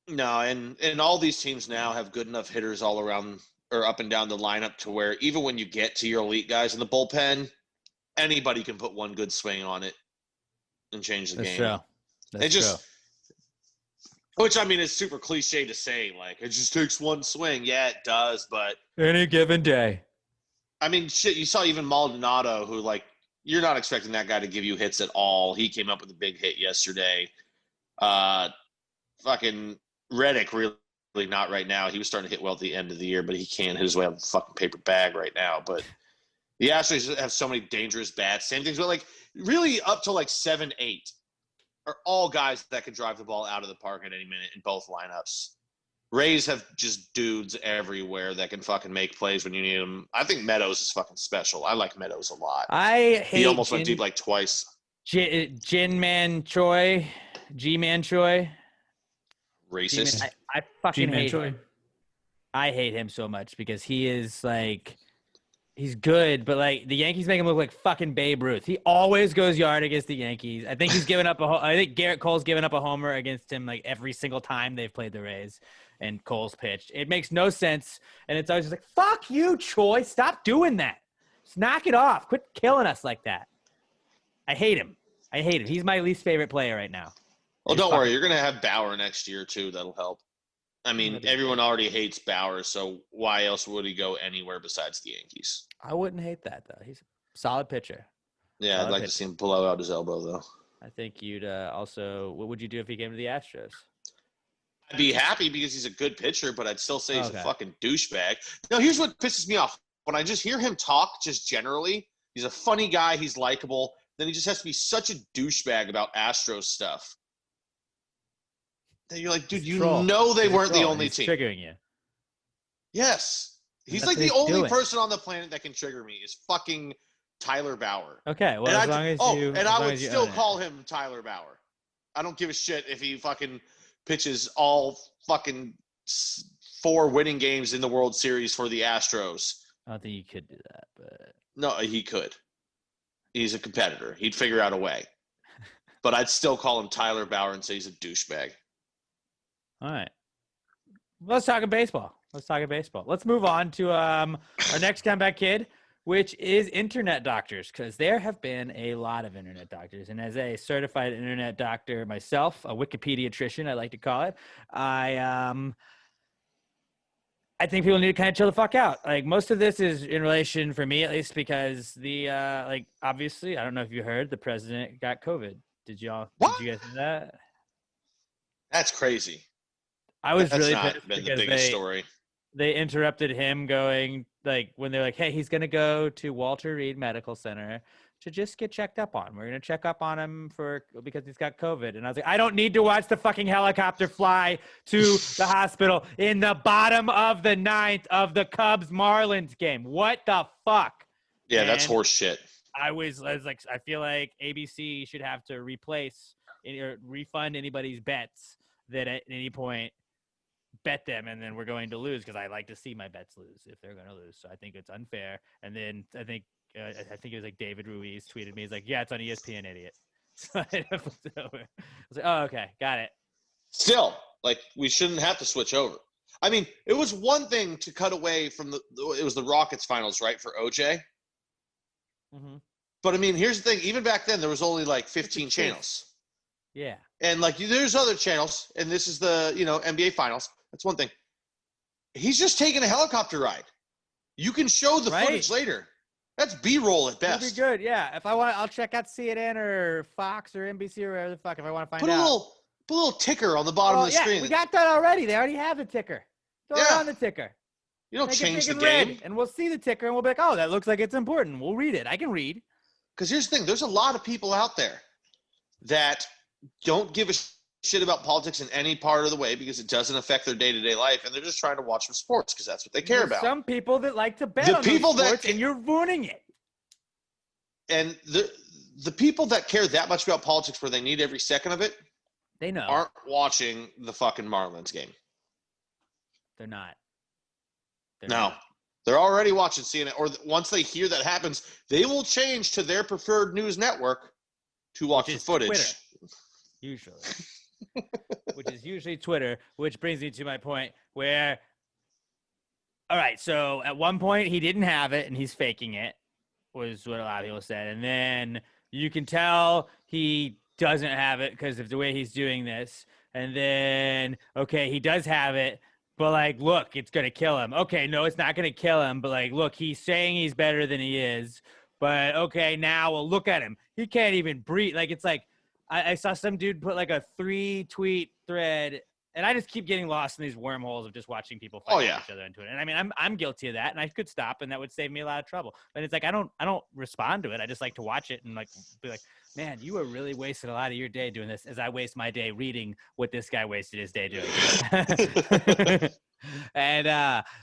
No, and all these teams now have good enough hitters all around or up and down the lineup to where even when you get to your elite guys in the bullpen, anybody can put one good swing on it and change the game. That's true. Which, I mean, is super cliche to say. Like, it just takes one swing. Yeah, it does, but any given day. I mean, shit, you saw even Maldonado, who, like, you're not expecting that guy to give you hits at all. He came up with a big hit yesterday. Fucking Reddick, really not right now. He was starting to hit well at the end of the year, but he can't hit his way out of the fucking paper bag right now. But the Astros have so many dangerous bats. Same things, but, like, really up to, like, 7-8. Are all guys that can drive the ball out of the park at any minute in both lineups. Rays have just dudes everywhere that can fucking make plays when you need them. I think Meadows is fucking special. I like Meadows a lot. He almost went deep like twice. G-Man Choi. Racist. I fucking hate Choi. him. I hate him so much because he is like – he's good, but like the Yankees make him look like fucking Babe Ruth. He always goes yard against the Yankees. I think he's given up I think Garrett Cole's given up a homer against him like every single time they've played the Rays and Cole's pitched. It makes no sense, and it's always just like, fuck you, Choi. Stop doing that. Just knock it off. Quit killing us like that. I hate him. He's my least favorite player right now. Well, don't worry. You're going to have Bauer next year too. That'll help. I mean, everyone already hates Bauer, so why else would he go anywhere besides the Yankees? I wouldn't hate that, though. He's a solid pitcher. Yeah, I'd like to see him blow out his elbow, though. I think you'd also – what would you do if he came to the Astros? I'd be happy because he's a good pitcher, but I'd still say he's a fucking douchebag. No, here's what pisses me off. When I just hear him talk just generally, he's a funny guy, he's likable, then he just has to be such a douchebag about Astros stuff. That you're like, dude, know they weren't the only team. Triggering you. Yes. He's like the only person on the planet that can trigger me is fucking Tyler Bauer. Okay, well, as long as you, and I would still call him Tyler Bauer. I don't give a shit if he fucking pitches all fucking 4 winning games in the World Series for the Astros. I don't think you could do that, but no, he could. He's a competitor. He'd figure out a way. But I'd still call him Tyler Bauer and say he's a douchebag. All right. Let's talk baseball. Let's move on to our next comeback kid, which is internet doctors, because there have been a lot of internet doctors. And as a certified internet doctor myself, a Wikipediatrician, I like to call it, I think people need to kind of chill the fuck out. Like, most of this is in relation, for me at least, because the obviously, I don't know if you heard, the president got COVID. Did you guys know that? That's crazy. I was That's really not pissed been the because biggest story. They interrupted him going, like, when they're like, hey, he's going to go to Walter Reed Medical Center to just get checked up on. We're going to check up on him because he's got COVID. And I was like, I don't need to watch the fucking helicopter fly to the hospital in the bottom of the 9th of the Cubs-Marlins game. What the fuck? Yeah, that's horse shit. I was like, I feel like ABC should have to replace or refund anybody's bets that at any point bet them and then we're going to lose, because I like to see my bets lose if they're going to lose. So I think it's unfair. And then I think it was like David Ruiz tweeted me. He's like, yeah, it's on ESPN, idiot. So I flipped it over. I was like, oh, okay, got it. Still, like, we shouldn't have to switch over. I mean, it was one thing to cut away from it was the Rockets finals, right, for OJ? Mm-hmm. But, I mean, here's the thing. Even back then, there was only, like, 15 channels. Yeah. And, like, there's other channels, and this is the, NBA finals. That's one thing. He's just taking a helicopter ride. You can show the footage later. That's B-roll at best. That'd be good, yeah. If I want, I'll check out CNN or Fox or NBC or whatever the fuck if I want to find out. Put a little ticker on the bottom of the screen. We got that already. They already have the ticker. Throw it on the ticker. You don't change the game. And we'll see the ticker and we'll be like, oh, that looks like it's important. We'll read it. I can read. Because here's the thing. There's a lot of people out there that don't give a shit about politics in any part of the way because it doesn't affect their day-to-day life, and they're just trying to watch some sports because that's what they care about. Some people that like to bet on sports, and you're ruining it. And the people that care that much about politics where they need every second of it, they know, aren't watching the fucking Marlins game. They're not. They're already watching CNN, or once they hear that happens, they will change to their preferred news network to watch the footage. Twitter, usually. Which is usually Twitter, which brings me to my point where, all right, so at one point he didn't have it and he's faking it, was what a lot of people said. And then you can tell he doesn't have it because of the way he's doing this. And then, okay, he does have it, but like, look, it's going to kill him. Okay, no, it's not going to kill him, but like, look, he's saying he's better than he is. But okay, now, well, look at him. He can't even breathe. Like, it's like, I saw some dude put like a 3-tweet thread, and I just keep getting lost in these wormholes of just watching people fight each other into it. And I mean, I'm guilty of that, and I could stop, and that would save me a lot of trouble. But it's like I don't respond to it. I just like to watch it and like be like, man, you are really wasting a lot of your day doing this, as I waste my day reading what this guy wasted his day doing. And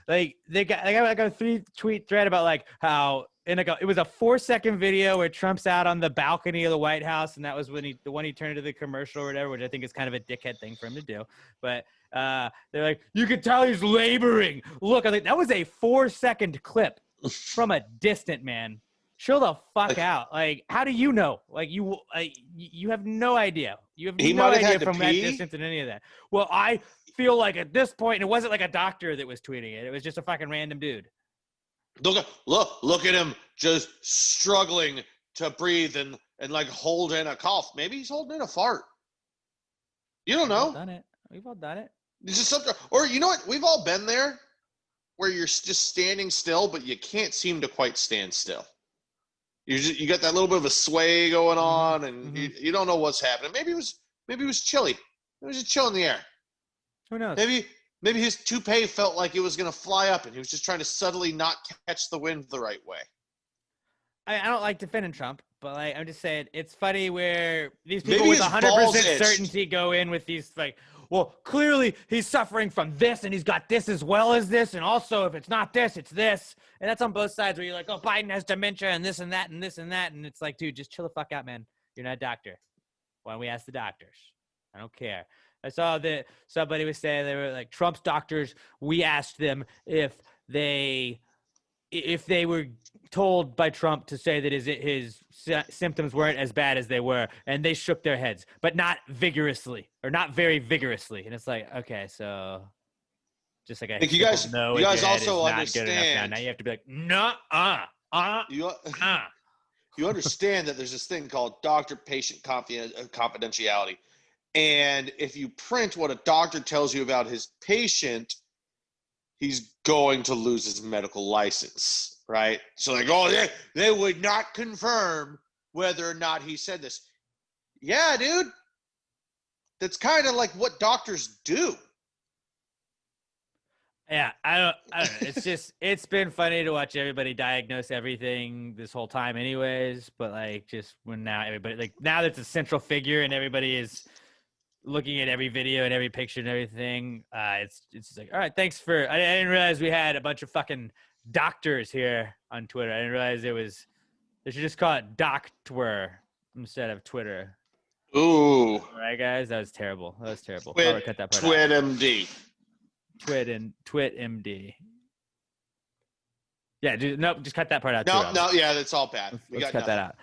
like I got a 3-tweet thread about like how. And it was a 4-second video where Trump's out on the balcony of the White House, and that was when the one he turned into the commercial or whatever, which I think is kind of a dickhead thing for him to do. But they're like, you can tell he's laboring. Look, I think that was a 4-second clip from a distant man. Chill the fuck out. Like, how do you know? Like, you have no idea. You have no idea from that distance and any of that. Well, I feel like at this point, and it wasn't like a doctor that was tweeting it. It was just a fucking random dude. Look at him just struggling to breathe and like hold in a cough. Maybe he's holding in a fart. You don't know. We've all done it. It's just something, or you know what? We've all been there where you're just standing still, but you can't seem to quite stand still. You got that little bit of a sway going on, and you don't know what's happening. Maybe it was chilly. It was just chill in the air. Who knows? Maybe his toupee felt like it was going to fly up, and he was just trying to subtly not catch the wind the right way. I don't like defending Trump, but I'm just saying it's funny where these people with 100% certainty go in with these like, well, clearly he's suffering from this and he's got this as well as this. And also if it's not this, it's this. And that's on both sides where you're like, oh, Biden has dementia and this and that and this and that. And it's like, dude, just chill the fuck out, man. You're not a doctor. Why don't we ask the doctors? I don't care. I saw that somebody was saying they were like Trump's doctors. We asked them if they were told by Trump to say that his symptoms weren't as bad as they were, and they shook their heads, but not vigorously or not very vigorously. And it's like, okay, so just like I think you guys also understand. Now you have to be like, no, You understand that there's this thing called doctor-patient confidentiality. And if you print what a doctor tells you about his patient, he's going to lose his medical license, right? So like, oh, they would not confirm whether or not he said this. Yeah, dude. That's kind of like what doctors do. Yeah, I don't know. It's just, it's been funny to watch everybody diagnose everything this whole time anyways, but like just when now everybody, like now there's a central figure and everybody is looking at every video and every picture and everything. It's just like, all right, thanks for, I didn't realize we had a bunch of fucking doctors here on Twitter. I didn't realize they should just call it Doctwer instead of Twitter. Ooh. All right, guys, that was terrible. Cut that part out. TwitMD. TwitMD. Yeah, dude, nope, just cut that part out. No, yeah, that's all bad. Let's cut that out.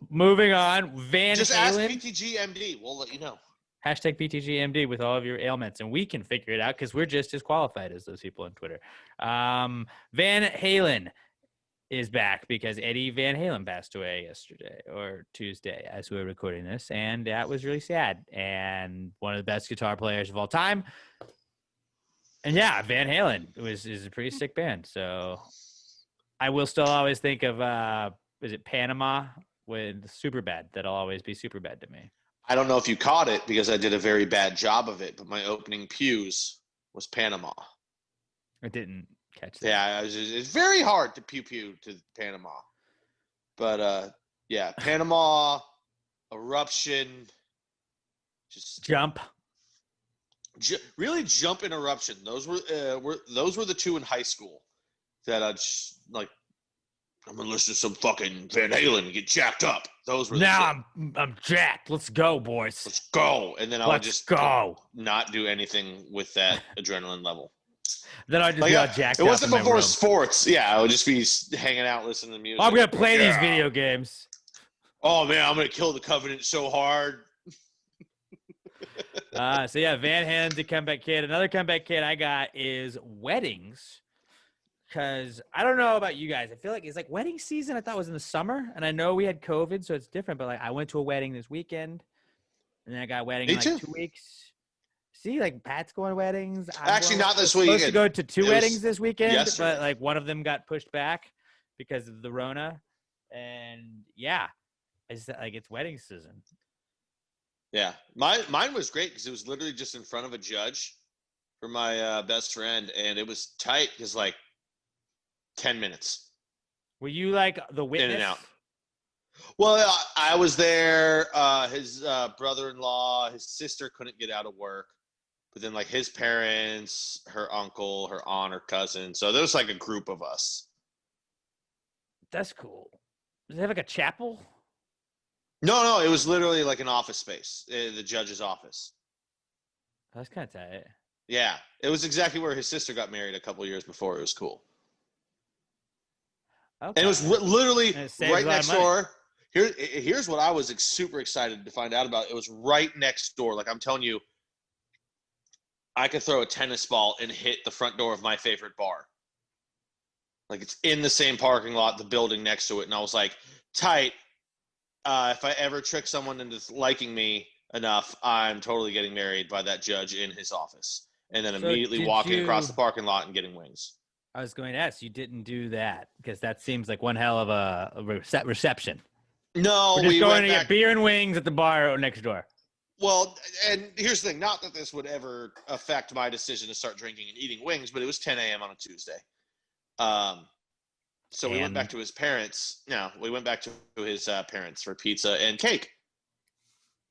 Moving on. Van just Halen. ask BTGMD. We'll let you know. Hashtag BTGMD with all of your ailments, and we can figure it out because we're just as qualified as those people on Twitter. Van Halen is back because Eddie Van Halen passed away yesterday or Tuesday as we were recording this, and that was really sad. And one of the best guitar players of all time. And yeah, Van Halen is a pretty sick band. So I will still always think of is it Panama with Superbad? That'll always be Superbad to me. I don't know if you caught it because I did a very bad job of it, but my opening pews was Panama. I didn't catch that. Yeah, it's very hard to pew to Panama. But yeah, Panama, Eruption, just Jump. Really Jump and Eruption. Those were the two in high school that I just like. I'm gonna listen to some fucking Van Halen and get jacked up. Those were now I'm jacked. Let's go, boys. Let's go. And then I would just go. Not do anything with that adrenaline level. Then I'd just be all jacked up. It wasn't before sports. Yeah, I would just be hanging out listening to music. I'm gonna play these video games. Oh man, I'm gonna kill the Covenant so hard. So yeah, Van Halen's a comeback kid. Another comeback kid I got is weddings. Because I don't know about you guys. I feel like it's like wedding season I thought was in the summer. And I know we had COVID, so it's different. But like I went to a wedding this weekend. And then I got a wedding in like 2 weeks. See, like Pat's going to weddings. Actually, not this weekend. weekend. Supposed to go to two weddings this weekend. Yesterday. But like one of them got pushed back because of the Rona. And yeah, it's like it's wedding season. Yeah, mine was great because it was literally just in front of a judge for my best friend, and it was tight because like 10 minutes. Were you like the witness? In and out. Well, I was there. His brother-in-law, his sister couldn't get out of work, but then like his parents, her uncle, her aunt, her cousin. So there was like a group of us. That's cool. Does it have like a chapel? No, it was literally like an office space, the judge's office. That's kind of tight. Yeah, it was exactly where his sister got married a couple of years before. It was cool. Okay. And it was literally right next door. Here's what I was super excited to find out about. It was right next door. Like I'm telling you, I could throw a tennis ball and hit the front door of my favorite bar. Like it's in the same parking lot, the building next to it. And I was like, tight. If I ever trick someone into liking me enough, I'm totally getting married by that judge in his office. And then immediately walking across the parking lot and getting wings. I was going to ask, you didn't do that because that seems like one hell of a reception. No, we're just going to get beer and wings at the bar next door. Well, and here's the thing. Not that this would ever affect my decision to start drinking and eating wings, but it was 10 a.m. on a Tuesday. So we went back to his parents. No, we went back to his parents for pizza and cake.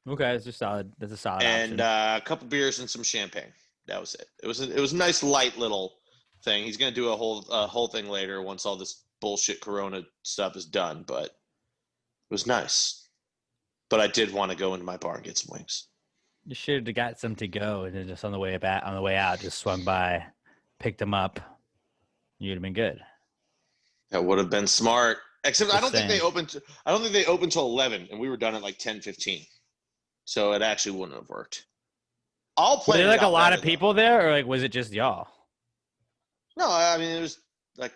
Okay, that's just solid. That's a solid and option. a couple beers and some champagne. That was it. It was a nice light little thing. He's gonna do a whole thing later once all this bullshit Corona stuff is done. But it was nice. But I did want to go into my bar and get some wings. You should have got some to go, and then just on the way out, just swung by, picked them up. You'd have been good. That would have been smart. Except Just I don't think they saying. opened. I don't think they opened till 11, and we were done at like 10:15. So it actually wouldn't have worked. I'll Were play. there like a lot of people there, or like was it just y'all? No, I mean it was like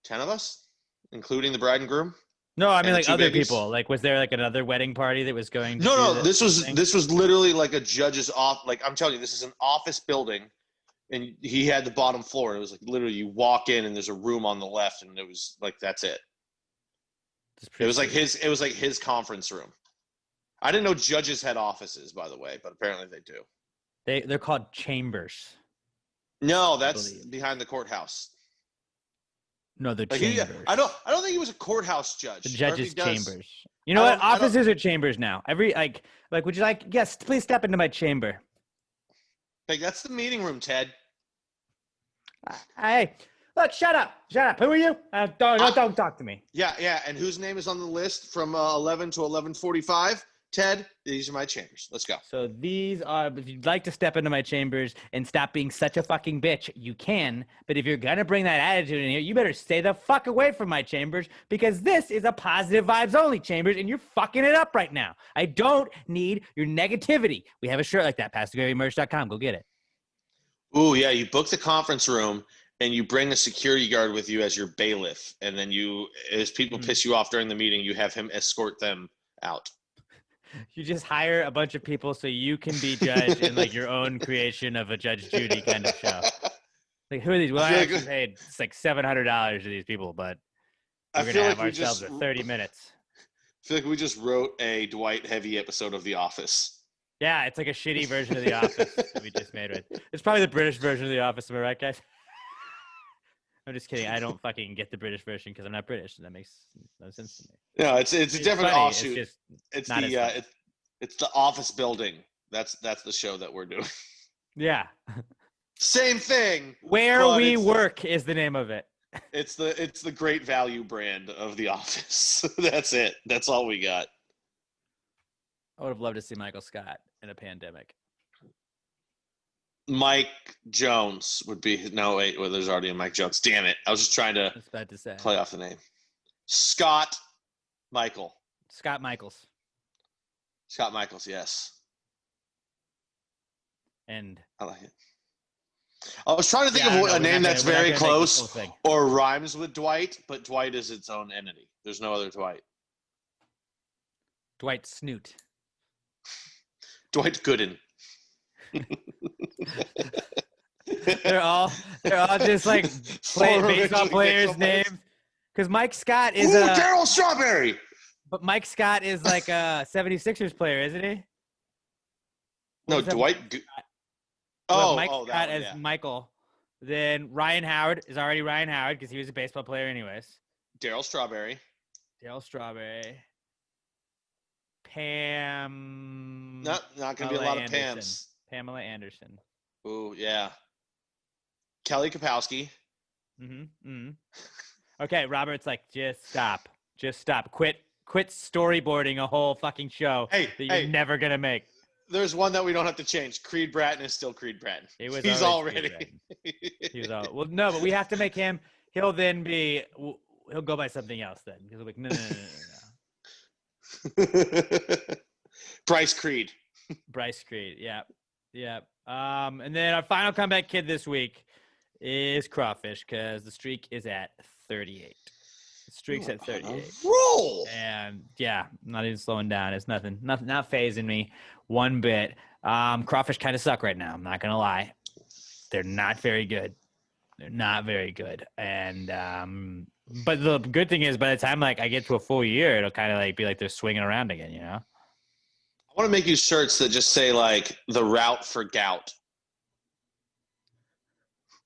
10 of us, including the bride and groom. No, I mean And the like two other babies? people. Like, was there like another wedding party that was going to No, do this was thing? this was literally like a judge's off. Like I'm telling you, this is an office building, and he had the bottom floor. It was like literally you walk in and there's a room on the left, and it was like that's it. It was like his conference room. I didn't know judges had offices, by the way, but apparently they do. They're called chambers. No, that's believe. behind the courthouse. No, they're Like chambers. I don't think he was a courthouse judge. The Or if judges' he does- chambers. You know I what? don't- I don't- Offices are chambers now. Every like would you like? Yes, please step into my chamber. Like that's the meeting room, Ted. Hey, look, shut up. Who are you? Don't talk to me. Yeah. And whose name is on the list from 11 to 11:45? Ted. These are my chambers. Let's go. So these are, if you'd like to step into my chambers and stop being such a fucking bitch, you can. But if you're going to bring that attitude in here, you better stay the fuck away from my chambers because this is a positive vibes only chambers and you're fucking it up right now. I don't need your negativity. We have a shirt like that, PastorGaryMerch.com. Go get it. Ooh, yeah. You book the conference room and you bring a security guard with you as your bailiff. And then as people piss you off during the meeting, you have him escort them out. You just hire a bunch of people so you can be judge in like your own creation of a Judge Judy kind of show. Like, who are these? Well, I actually paid it's like $700 to these people, but we're going to have ourselves 30 minutes. I feel like we just wrote a Dwight Heavy episode of The Office. Yeah, it's like a shitty version of The Office that we just made with. It's probably the British version of The Office, am I right, guys? I'm just kidding. I don't fucking get the British version because I'm not British, and that makes no sense to me. No, it's a different funny. offshoot. It's the Office building. That's the show that we're doing. Yeah. Same thing. Where We Work is the name of it. It's the Great Value brand of The Office. That's it. That's all we got. I would have loved to see Michael Scott in a pandemic. Mike Jones would be there's already a Mike Jones. Damn it. I was just trying to play off the name. Scott Michaels, yes. And I like it. I was trying to think of a name that's very close or rhymes with Dwight, but Dwight is its own entity. There's no other Dwight. Dwight Snoot. Dwight Gooden. they're all just like baseball players' names. Because Mike Scott is Darryl Strawberry. But Mike Scott is like a 76ers player, isn't he? No, Dwight. Mike Scott as Michael. Then Ryan Howard is already Ryan Howard because he was a baseball player anyways. Darryl Strawberry. Pam. Not going to be a lot of Pams. Pamela Anderson. Ooh, yeah. Kelly Kapowski. Okay, Robert's like, just stop. Quit storyboarding a whole fucking show that you're never going to make. There's one that we don't have to change. Creed Bratton is still Creed Bratton. He's already. Well, no, but we have to make him. He'll go by something else then. Because we'll be like, no. Bryce Creed. Yeah. And then our final comeback kid this week is Crawfish because the streak is at 38. The streak's at 38. Roll. And yeah, not even slowing down. It's nothing, not phasing me one bit. Crawfish kind of suck right now. I'm not gonna lie. They're not very good. And but the good thing is, by the time like I get to a full year, it'll kind of like be like they're swinging around again, you know. I want to make you shirts that just say like the route for gout.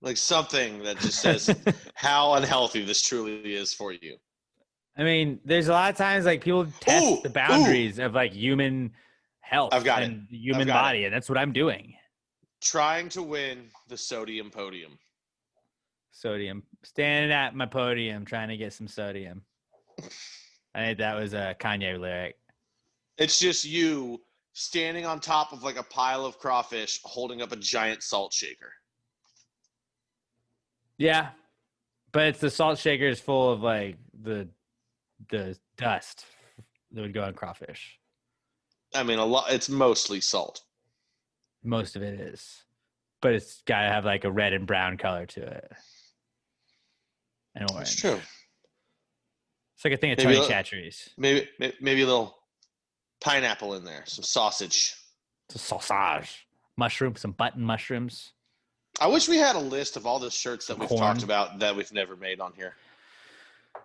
Like something that just says how unhealthy this truly is for you. I mean, there's a lot of times like people test the boundaries of like human health and the human body, and that's what I'm doing. Trying to win the sodium podium. Sodium. Standing at my podium, trying to get some sodium. I think that was a Kanye lyric. It's just you standing on top of like a pile of crawfish, holding up a giant salt shaker. Yeah, but it's the salt shaker is full of like the dust that would go on crawfish. I mean, it's mostly salt. Most of it is, but it's got to have like a red and brown color to it. And orange. That's true. It's like a thing of Tony Chachere's. Maybe a little pineapple in there, some sausage. Some sausage. Mushrooms, some button mushrooms. I wish we had a list of all the shirts that we've talked about that we've never made on here.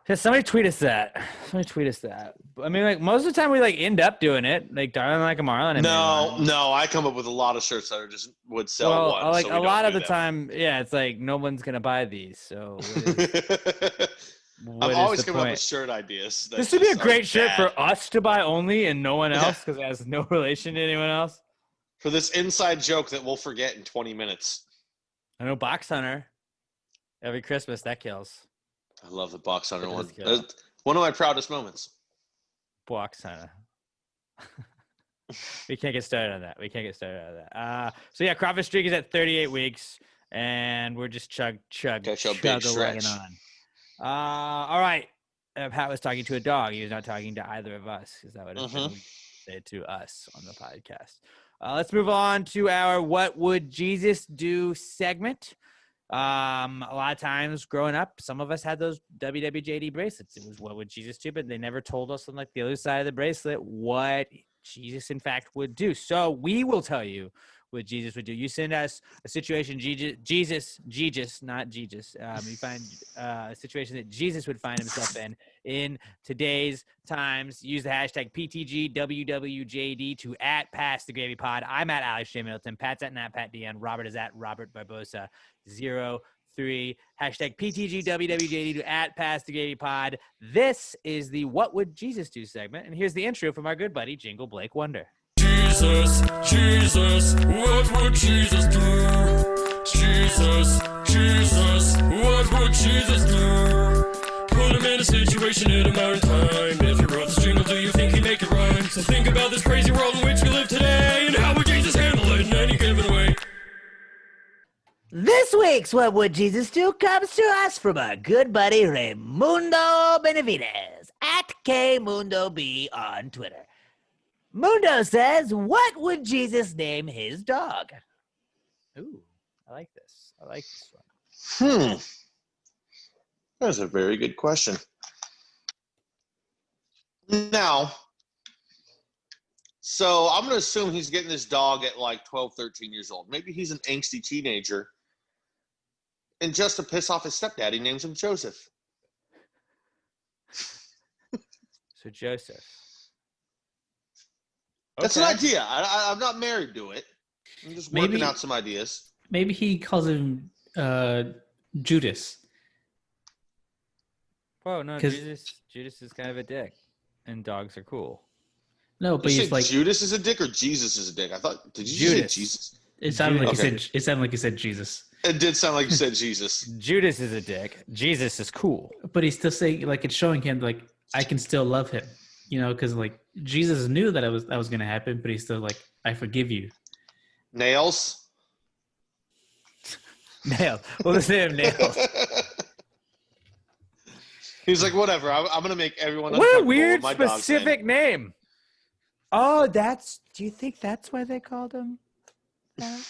Yeah, somebody tweet us that. I mean, like most of the time we like end up doing it. Like Darling Like a Marlin. No, I come up with a lot of shirts that are just would sell one. Like so a lot of the time, yeah, it's like no one's gonna buy these. So I'm always coming up with shirt ideas. This would be a great shirt for us to buy only and no one else because it has no relation to anyone else. For this inside joke that we'll forget in 20 minutes. I know Box Hunter. Every Christmas, that kills. I love the Box Hunter one. One of my proudest moments. Box Hunter. We can't get started on that. So yeah, crawfish streak is at 38 weeks, and we're just chugging on. All right. Pat was talking to a dog. He was not talking to either of us because that would have been said to us on the podcast. Let's move on to our What Would Jesus Do segment. A lot of times growing up, some of us had those WWJD bracelets. It was What Would Jesus Do? But they never told us on like the other side of the bracelet what Jesus in fact would do. So we will tell you what Jesus would do. You send us a situation, Jesus, not Jesus. You find a situation that Jesus would find himself in today's times. Use the hashtag PTGWWJD to @PassTheGravyPod. I'm at Alex J. Middleton. Pat's at NatPatDN. Robert is at Robert Barbosa 03. Hashtag PTGWWJD to @PassTheGravyPod. This is the What Would Jesus Do segment. And here's the intro from our good buddy, Jingle Blake Wonder. Jesus, what would Jesus do? Jesus, what would Jesus do? Put him in a situation in a modern time. If you wrote this jingle, do you think he'd make it rhyme? So think about this crazy world in which we live today, and how would Jesus handle it in any given way? This week's What Would Jesus Do comes to us from our good buddy Raimundo Benavides at KMundoB on Twitter. Mundo says, what would Jesus name his dog? Ooh, I like this one. That's a very good question. Now, so I'm going to assume he's getting this dog at like 12, 13 years old. Maybe he's an angsty teenager. And just to piss off his stepdad, he names him Joseph. So Joseph. That's an idea. I'm not married to it. I'm just working out some ideas. Maybe he calls him Judas. Whoa, no, Judas is kind of a dick, and dogs are cool. No, but he's like Judas is a dick or Jesus is a dick. I thought. Did you say Jesus? It sounded like you said Jesus. It did sound like you said Jesus. Judas is a dick. Jesus is cool. But he's still saying like it's showing him like I can still love him. You know, because like Jesus knew that was going to happen, but he's still like, I forgive you. Nails. We'll just say him Nails. He's like, whatever. I'm going to make everyone. What a weird specific name. Oh, do you think that's why they called him that?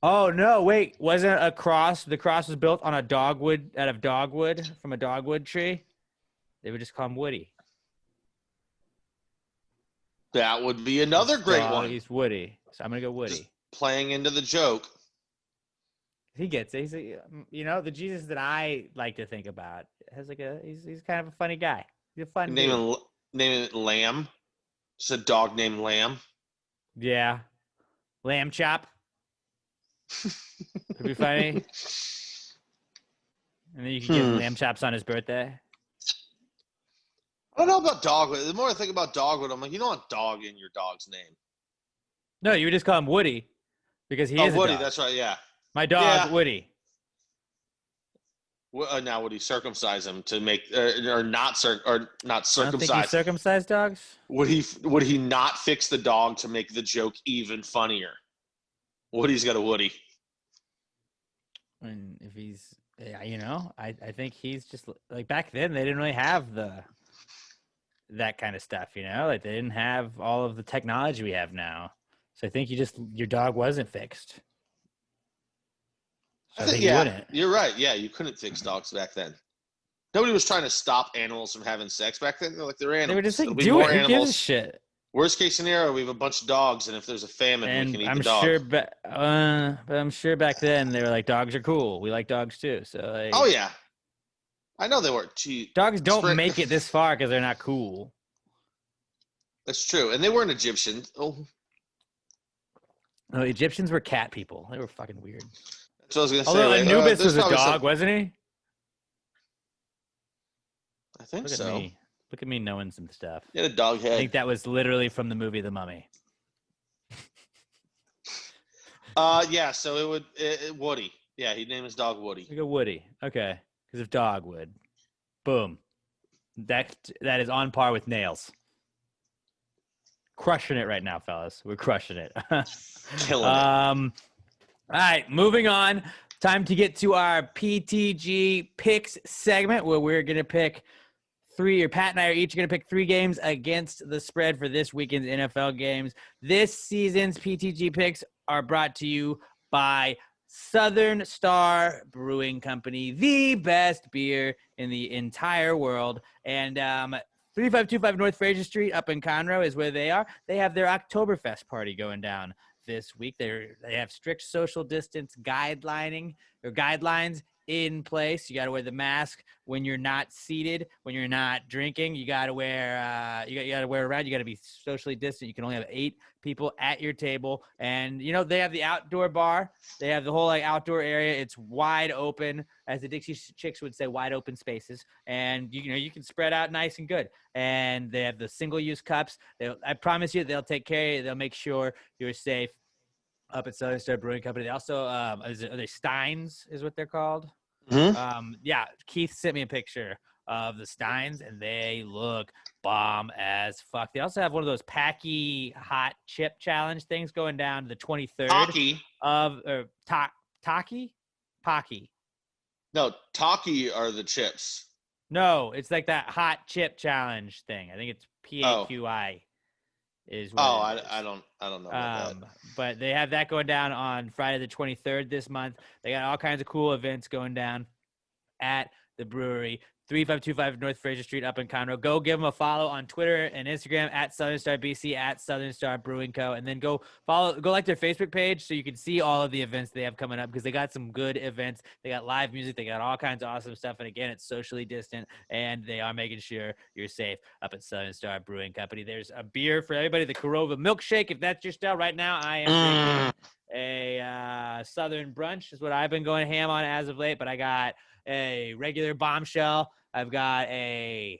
Oh, no, wait. Wasn't a cross? The cross was built on out of dogwood from a dogwood tree. They would just call him Woody. That would be another great one. He's Woody. So I'm going to go Woody. Just playing into the joke. He gets it. He's the Jesus that I like to think about has like he's kind of a funny guy. He's a fun name it Lamb. Just a dog named Lamb. Yeah. Lamb Chop. Could be funny. And then you can give him lamb chops on his birthday. I don't know about dogwood. The more I think about dogwood, I'm like, you don't want dog in your dog's name. No, you would just call him Woody because he is a Woody. dog. That's right. Yeah. My dog, Yeah. Woody. Now would he circumcise him to make or not I don't think you circumcise? circumcise dogs. Would he not fix the dog to make the joke even funnier? Woody's got a Woody. And if he's, I think he's just like back then they didn't really have that kind of stuff, like they didn't have all of the technology we have now. So I think your dog wasn't fixed. So I think you wouldn't. You're right. Yeah, you couldn't fix dogs back then. Nobody was trying to stop animals from having sex back then. They're animals. They were just like, There'll be do more it. Who gives a animals. shit? Worst case scenario, we have a bunch of dogs, and if there's a famine, we can eat the dog. But I'm sure back then they were like, dogs are cool. We like dogs too. So like, Oh yeah, I know they weren't cheap. dogs don't make it this far because they're not cool. That's true, and they weren't Egyptian. Oh, No, Egyptians were cat people. They were fucking weird. that's what I was gonna say. Although Anubis was a probably dog, wasn't he? I think Look so. at me. Look at me knowing some stuff. He had a dog I head. think that was literally from the movie The Mummy. Yeah. So Woody. Yeah, he'd name his dog Woody. Like a Woody. Okay. Because of Dogwood. Boom. That is on par with Nails. Crushing it right now, fellas. We're crushing it. Killing it. All right, moving on. Time to get to our PTG picks segment where we're going to pick Pat and I are each going to pick 3 games against the spread for this weekend's NFL games. This season's PTG picks are brought to you by Southern Star Brewing Company, the best beer in the entire world. And 3525 North Fraser Street up in Conroe is where they are. They have their Oktoberfest party going down this week. They have strict social distance guidelines in place. You got to wear the mask when you're not seated, when you're not drinking. You got to wear you got to wear around. You got to be socially distant. You can only have 8 people at your table. And they have the outdoor bar. They have the whole outdoor area. It's wide open, as the Dixie Chicks would say, wide open spaces. And you can spread out nice and good. And they have the single-use cups. I promise you, they'll take care of you. They'll make sure you're safe up at Southern Star Brewing Company. They also, are they Steins is what they're called? Mm-hmm. Yeah, Keith sent me a picture of the Steins, and they look bomb as fuck. They also have one of those Packy hot chip challenge things going down the 23rd Taki. of Taki? Pocky. No, Taki are the chips. No, it's like that hot chip challenge thing. I think it's PAQI. Is what I don't know about that. But they have that going down on Friday the 23rd this month. They got all kinds of cool events going down at the brewery. 3525 North Fraser Street up in Conroe. Go give them a follow on Twitter and Instagram at Southern Star BC, at Southern Star Brewing Co. And then go like their Facebook page so you can see all of the events they have coming up, because they got some good events. They got live music. They got all kinds of awesome stuff. And again, it's socially distant, and they are making sure you're safe up at Southern Star Brewing Company. There's a beer for everybody, the Corova Milkshake. If that's your style right now, I am drinking a Southern Brunch is what I've been going ham on as of late, but I got a regular Bombshell. I've got a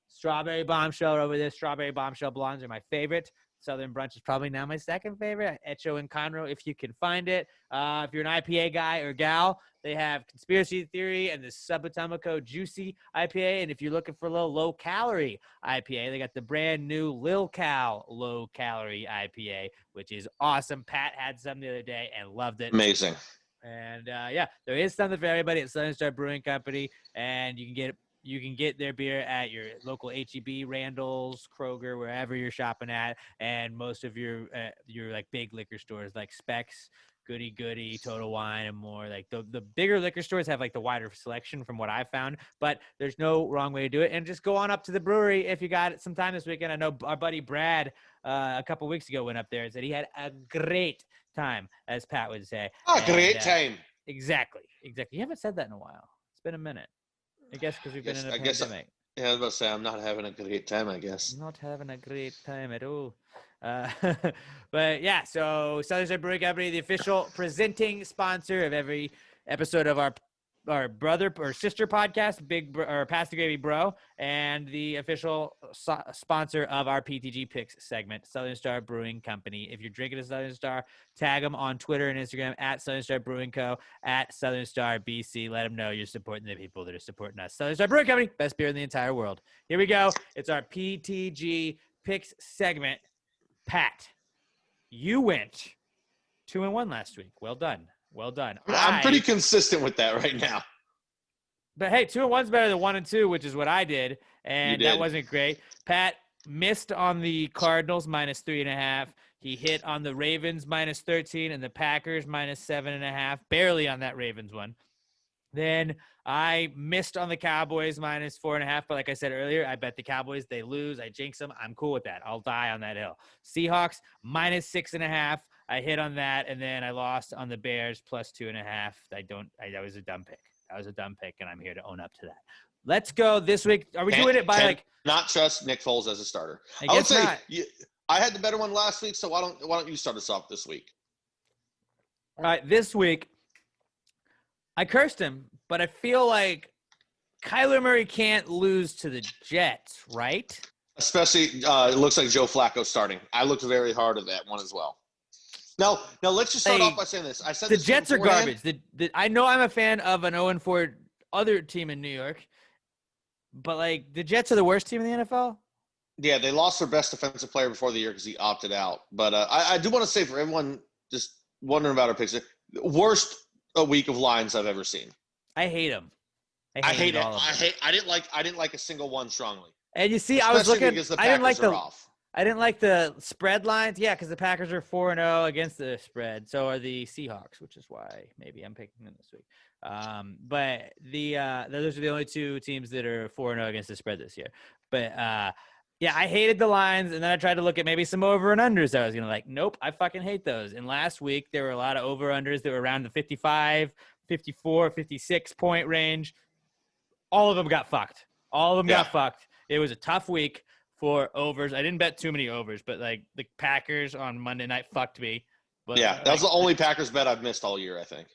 strawberry Bombshell over there. Strawberry Bombshell blondes are my favorite. Southern Brunch is probably now my second favorite. Echo and Conroe, if you can find it. If you're an IPA guy or gal, they have Conspiracy Theory and the Subatomico Juicy IPA. And if you're looking for a little low-calorie IPA, they got the brand new Lil Cal low-calorie IPA, which is awesome. Pat had some the other day and loved it. Amazing. And yeah, there is something for everybody at Southern Star Brewing Company, and you can get their beer at your local HEB, Randall's, Kroger, wherever you're shopping at, and most of your like big liquor stores like Specs, Goody, Total Wine, and more. Like the bigger liquor stores have like the wider selection from what I found, but there's no wrong way to do it. And just go on up to the brewery if you got some time this weekend. I know our buddy Brad a couple weeks ago went up there and said he had a great time, as Pat would say. Great time. Exactly. You haven't said that in a while. It's been a minute. I guess because we've been in a pandemic. Yeah, I was about to say, I'm not having a great time, I guess. Not having a great time at all. But yeah, so Southern Star Brewing Company, the official presenting sponsor of every episode of our our brother or sister podcast, or Pass the Gravy Bro, and the official sponsor of our PTG Picks segment, Southern Star Brewing Company. If you're drinking a Southern Star, tag them on Twitter and Instagram at Southern Star Brewing Co. at Southern Star BC. Let them know you're supporting the people that are supporting us. Southern Star Brewing Company, best beer in the entire world. Here we go. It's our PTG Picks segment. Pat, you went 2-1 last week. Well done. Well done. I'm pretty consistent with that right now. But hey, 2-1's better than 1-2, which is what I did, and You did. that wasn't great. Pat missed on the Cardinals -3.5. He hit on the Ravens -13 and the Packers -7.5, barely on that Ravens one. Then I missed on the Cowboys -4.5, but like I said earlier, I bet the Cowboys, they lose. I jinx them. I'm cool with that. I'll die on that hill. Seahawks -6.5. I hit on that, and then I lost on the Bears +2.5. That was a dumb pick. That was a dumb pick, and I'm here to own up to that. Let's go this week. Are we doing it by not trust Nick Foles as a starter? I would say I had the better one last week, so why don't you start us off this week? All right, this week I cursed him, but I feel like Kyler Murray can't lose to the Jets, right? Especially, it looks like Joe Flacco starting. I looked very hard at that one as well. Now let's just start off by saying this. I said the Jets are garbage. I know I'm a fan of an 0-4 other team in New York, but like the Jets are the worst team in the NFL. Yeah, they lost their best defensive player before the year because he opted out. But I do want to say for everyone just wondering about our picks, worst week of lines I've ever seen. I hate them. I hate it. I didn't like a single one strongly. And you see, especially I was looking. I didn't like the spread lines. Yeah, because the Packers are 4-0 against the spread. So are the Seahawks, which is why maybe I'm picking them this week. But those are the only two teams that are 4-0 against the spread this year. But yeah, I hated the lines, and then I tried to look at maybe some over and unders. I was gonna nope, I fucking hate those. And last week there were a lot of over unders that were around the 55, 54, 56 point range. All of them got fucked. Got fucked. It was a tough week for overs. I didn't bet too many overs, but like the Packers on Monday night fucked me. But yeah, that was the only Packers bet I've missed all year, I think.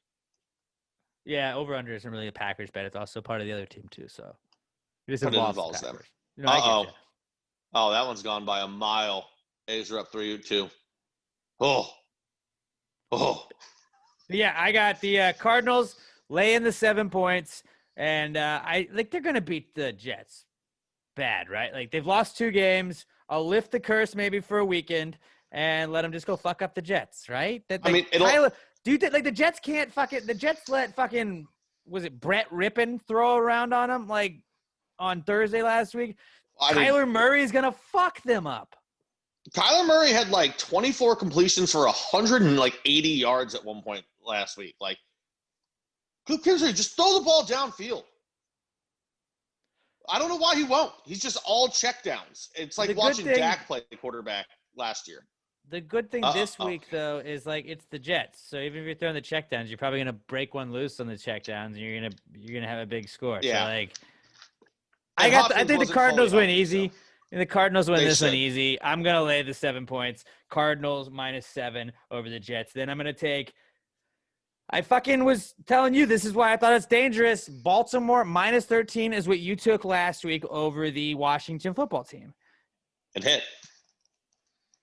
Yeah, over under isn't really a Packers bet. It's also part of the other team too. So it just involves them. Oh, that one's gone by a mile. A's are up 3-2. Oh. Yeah, I got the Cardinals laying the 7 points, and they're gonna beat the Jets. Bad, right? Like they've lost 2 games. I'll lift the curse maybe for a weekend and let them just go fuck up the Jets, right? Do you think like the Jets can't fucking the Jets let fucking was it Brett Rippon throw around on them like on Thursday last week? Kyler Murray is gonna fuck them up. Kyler Murray had like 24 completions for 180 yards at one point last week. Like, who cares? Just throw the ball downfield. I don't know why he won't. He's just all checkdowns. It's like watching Dak play the quarterback last year. The good thing this week, though, is like it's the Jets. So even if you're throwing the checkdowns, you're probably gonna break one loose on the checkdowns, and you're gonna have a big score. Yeah. So like, I think the Cardinals win easy. And the Cardinals win this one easy. I'm going to lay the 7 points. Cardinals -7 over the Jets. Then I'm going to take – I fucking was telling you this is why I thought it's dangerous. Baltimore -13 is what you took last week over the Washington football team. It hit.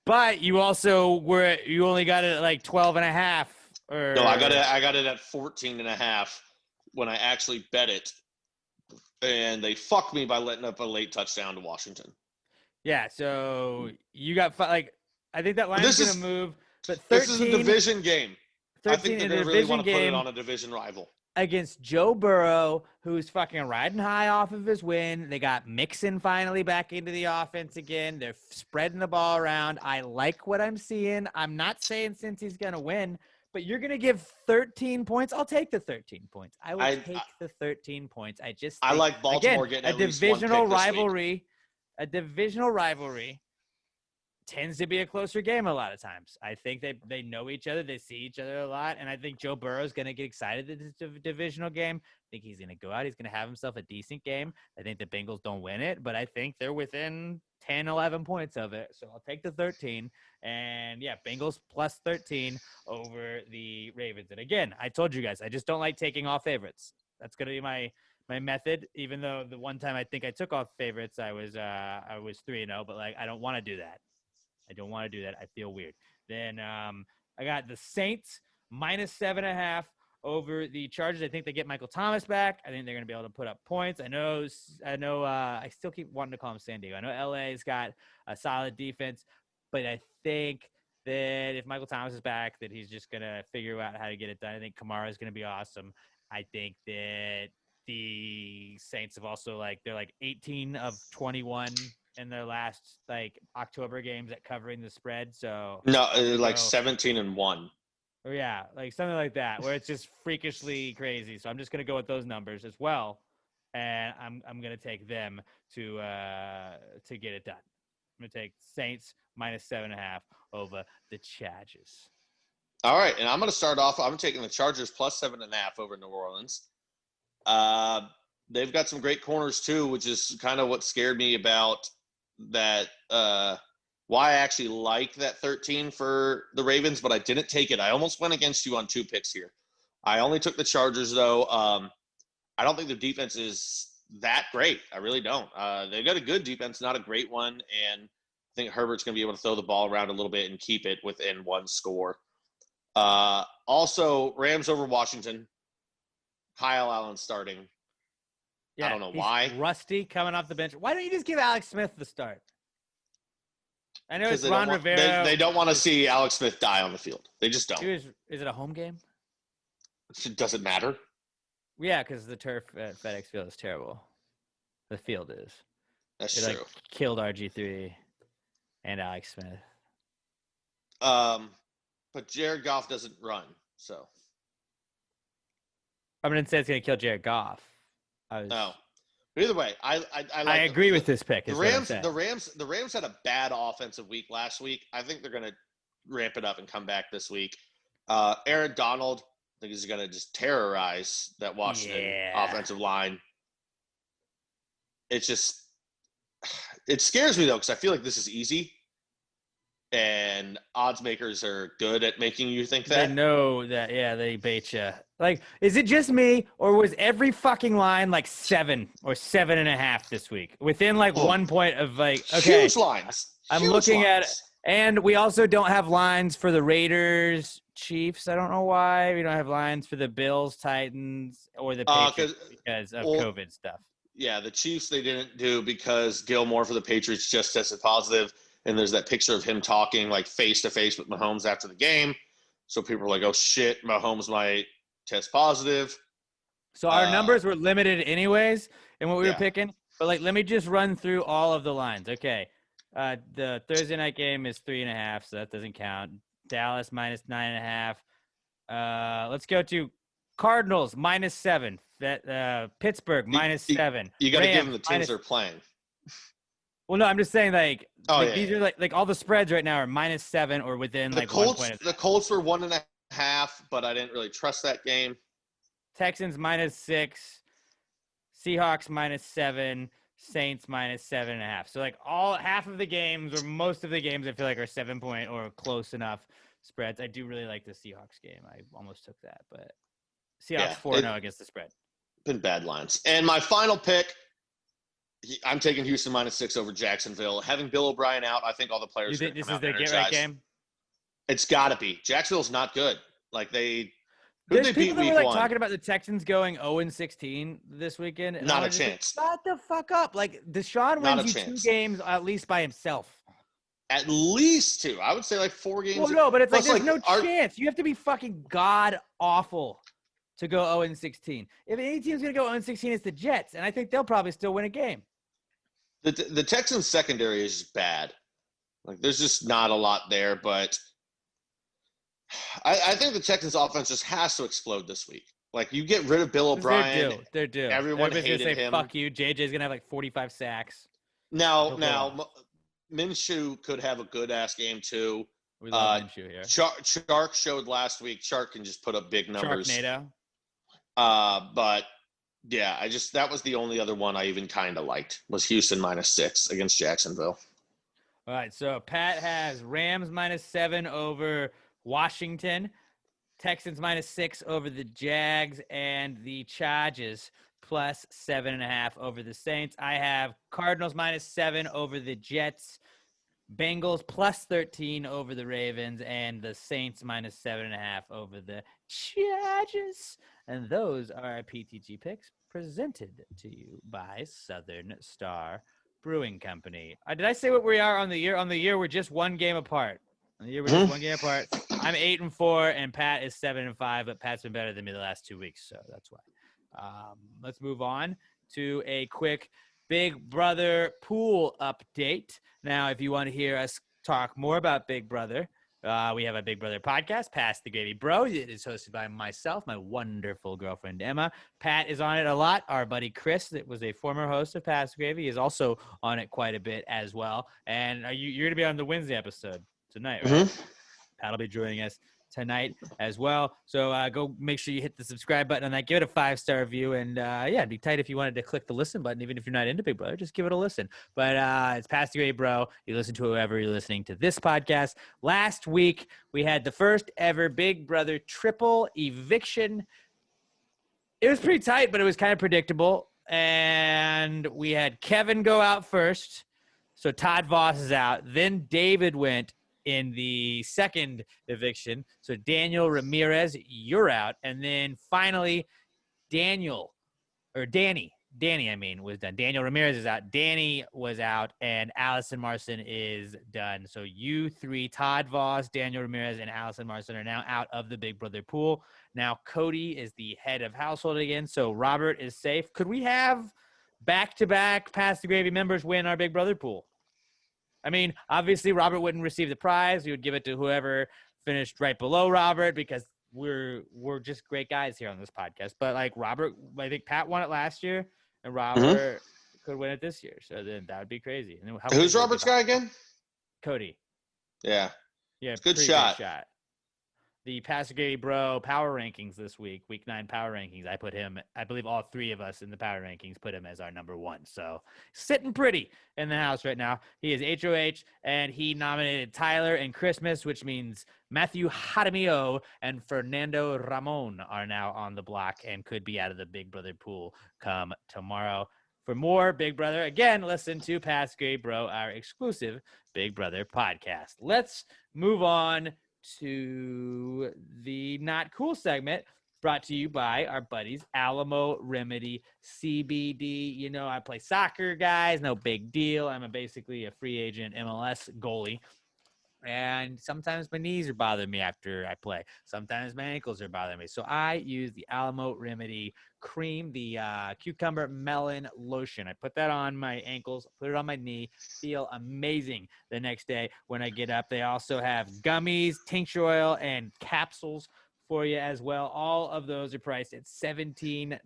But you also you only got it at like 12.5. No, I got it at 14.5 when I actually bet it. And they fucked me by letting up a late touchdown to Washington. Yeah, so you got I think that line's going to move. But 13, this is a division game. I think they're going to really want to put it on a division rival. Against Joe Burrow, who's fucking riding high off of his win. They got Mixon finally back into the offense again. They're spreading the ball around. I like what I'm seeing. I'm not saying since he's going to win, but you're going to give 13 points. I'll take the 13 points. I will take the 13 points. I like Baltimore again, getting at least one pick this week. A divisional rivalry tends to be a closer game a lot of times. I think they know each other. They see each other a lot. And I think Joe Burrow is going to get excited at this divisional game. I think he's going to go out. He's going to have himself a decent game. I think the Bengals don't win it, but I think they're within 10, 11 points of it. So I'll take the 13. And, yeah, Bengals plus 13 over the Ravens. And, again, I told you guys, I just don't like taking all favorites. That's gonna be my method. Even though the one time I think I took off favorites, I was 3-0, but like I don't want to do that. I don't want to do that. I feel weird. Then I got the Saints -7.5 over the Chargers. I think they get Michael Thomas back. I think they're going to be able to put up points. I know. I still keep wanting to call him San Diego. I know LA's got a solid defense, but I think that if Michael Thomas is back, that he's just going to figure out how to get it done. I think Kamara is going to be awesome. I think that the Saints have also they're 18 of 21 in their last October games at covering the spread. So no, 17-1. Or yeah, something like that, where it's just freakishly crazy. So I'm just gonna go with those numbers as well, and I'm gonna take them to get it done. I'm gonna take Saints -7.5 over the Chargers. All right, and I'm gonna start off. I'm taking the Chargers +7.5 over New Orleans. They've got some great corners too, which is kind of what scared me about that. Why I actually like that 13 for the Ravens, but I didn't take it. I almost went against you on 2 picks here. I only took the Chargers, though. I don't think their defense is that great. I really don't. They've got a good defense, not a great one, and I think Herbert's going to be able to throw the ball around a little bit and keep it within 1 score. Also, Rams over Washington. Kyle Allen starting. Yeah, I don't know why. Rusty coming off the bench. Why don't you just give Alex Smith the start? I know it's They Ron Rivera. They don't want to see Alex Smith die on the field. They just don't. Is it a home game? Does it matter? Yeah, because the turf at FedEx Field is terrible. The field is. That's It true. Killed RG3 and Alex Smith. But Jared Goff doesn't run, so. I'm gonna say it's gonna kill Jared Goff. No. But either way, I agree with this pick. The Rams had a bad offensive week last week. I think they're gonna ramp it up and come back this week. Aaron Donald, I think he's gonna just terrorize that Washington offensive line. It scares me though, because I feel like this is easy. And odds makers are good at making you think that. They know that, they bait you. Is it just me, or was every fucking line 7 or 7.5 this week? Within 1 point of okay. Huge lines. I'm Huge looking lines. at it. And we also don't have lines for the Raiders, Chiefs. I don't know why. We don't have lines for the Bills, Titans, or the Patriots because of COVID stuff. Yeah, the Chiefs they didn't do because Gilmore for the Patriots just tested positive. And there's that picture of him talking face-to-face with Mahomes after the game. So people are like, oh, shit, Mahomes might test positive. So our numbers were limited anyways in what we were picking. But, let me just run through all of the lines. Okay. The Thursday night game is 3.5, so that doesn't count. Dallas -9.5. Let's go to Cardinals -7. Pittsburgh -7. You got to give them the teams they're playing. Well, no, I'm just saying these are all the spreads right now are -7 or within 1 point. The Colts were 1.5, but I didn't really trust that game. Texans -6, Seahawks -7, Saints -7.5. So half of the games or most of the games I feel like are 7 point or close enough spreads. I do really like the Seahawks game. I almost took that, but Seahawks 4-0 against the spread. Been bad lines. And my final pick. I'm taking Houston -6 over Jacksonville. Having Bill O'Brien out, I think all the players. You think this is their get-right game? It's got to be. Jacksonville's not good. There's people that were talking about the Texans going 0-16 this weekend. Not a chance. Shut the fuck up! Deshaun wins you 2 games at least by himself. At least 2. I would say 4 games. Well, no, but it's there's no chance. You have to be fucking god awful to go 0-16. If any team's gonna go 0-16, it's the Jets, and I think they'll probably still win a game. The Texans secondary is bad. There's just not a lot there, but I think the Texans offense just has to explode this week. You get rid of Bill O'Brien. They're due. Everyone Everybody's hated gonna say, him. Fuck you. JJ's gonna have 45 sacks. Now, Minshew could have a good ass game too. We love Minshew here. Chark showed last week. Chark can just put up big numbers. Sharknado. But yeah, that was the only other one I even kind of liked was Houston -6 against Jacksonville. All right, so Pat has Rams -7 over Washington. Texans -6 over the Jags, and the Chargers +7.5 over the Saints. I have Cardinals -7 over the Jets, Bengals +13 over the Ravens, and the Saints -7.5 over the Chargers. And those are our PTG picks presented to you by Southern Star Brewing Company. Did I say what we are on the year? On the year, we're just one game apart. On the year, we're just one game apart. I'm 8-4, and Pat is 7-5, but Pat's been better than me the last 2 weeks, so that's why. Let's move on to a quick Big Brother pool update. Now, if you want to hear us talk more about Big Brother, we have a Big Brother podcast, Pass the Gravy Bro. It is hosted by myself, my wonderful girlfriend, Emma. Pat is on it a lot. Our buddy Chris, that was a former host of Pass the Gravy, is also on it quite a bit as well. And you're going to be on the Wednesday episode tonight, right? Pat will be joining us tonight as well. So go make sure you hit the subscribe button on that. Give it a 5-star review. And it'd be tight if you wanted to click the listen button, even if you're not into Big Brother, just give it a listen. But it's Pass the Gravy Bro. You listen to whoever you're listening to this podcast. Last week, we had the first ever Big Brother triple eviction. It was pretty tight, but it was kind of predictable. And we had Kevin go out first. So Todd Voss is out. Then David went in the second eviction. So Daniel Ramirez, you're out. And then finally, Danny, was done. Daniel Ramirez is out. Danny was out. And Allison Marson is done. So you three, Todd Voss, Daniel Ramirez, and Allison Marson, are now out of the Big Brother pool. Now Cody is the head of household again. So Robert is safe. Could we have back-to-back Pass the Gravy members win our Big Brother pool? I mean, obviously, Robert wouldn't receive the prize. We would give it to whoever finished right below Robert, because we're just great guys here on this podcast. But, like, Robert, I think Pat won it last year, and Robert could win it this year. So then that would be crazy. And then Who's Robert's guy again? Cody. Yeah. Yeah, Good shot. The Pass the Gravy Bro power rankings this week, week 9 power rankings, I put him, I believe all three of us in the power rankings put him as our number 1. So sitting pretty in the house right now. He is HOH, and he nominated Tyler and Christmas, which means Matthew Jaramillo and Fernando Ramon are now on the block and could be out of the Big Brother pool come tomorrow. For more Big Brother, again, listen to Pass the Gravy Bro, our exclusive Big Brother podcast. Let's move on to the Not Cool segment, brought to you by our buddies Alamo Remedy CBD. You know, I play soccer, guys, no big deal. I'm basically a free agent MLS goalie. And sometimes my knees are bothering me after I play. Sometimes my ankles are bothering me. So I use the Alamo Remedy cream, the cucumber melon lotion. I put that on my ankles, put it on my knee, feel amazing the next day when I get up. They also have gummies, tincture oil, and capsules for you as well. All of those are priced at $17.99,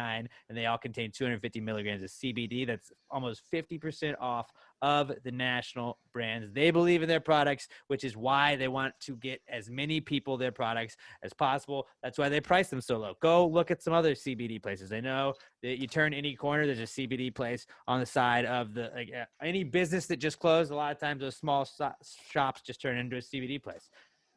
and they all contain 250 milligrams of CBD. That's almost 50% off of the national brands. They believe in their products, which is why they want to get as many people their products as possible. That's why they price them so low. Go look at some other CBD places. I know that you turn any corner, there's a CBD place on the side of the any business that just closed. A lot of times those small shops just turn into a CBD place.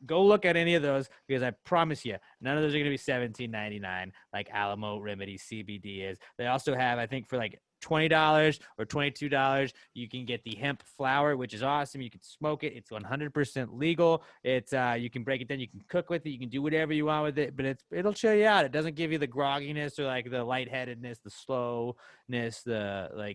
Go look at any of those, because I promise you, none of those are going to be $17.99 like Alamo Remedy CBD is. They also have, I think, for like $20 or $22, you can get the hemp flower, which is awesome. You can smoke it. It's 100% legal. It's you can break it down. You can cook with it. You can do whatever you want with it, but it'll chill you out. It doesn't give you the grogginess or like the lightheadedness, the slowness,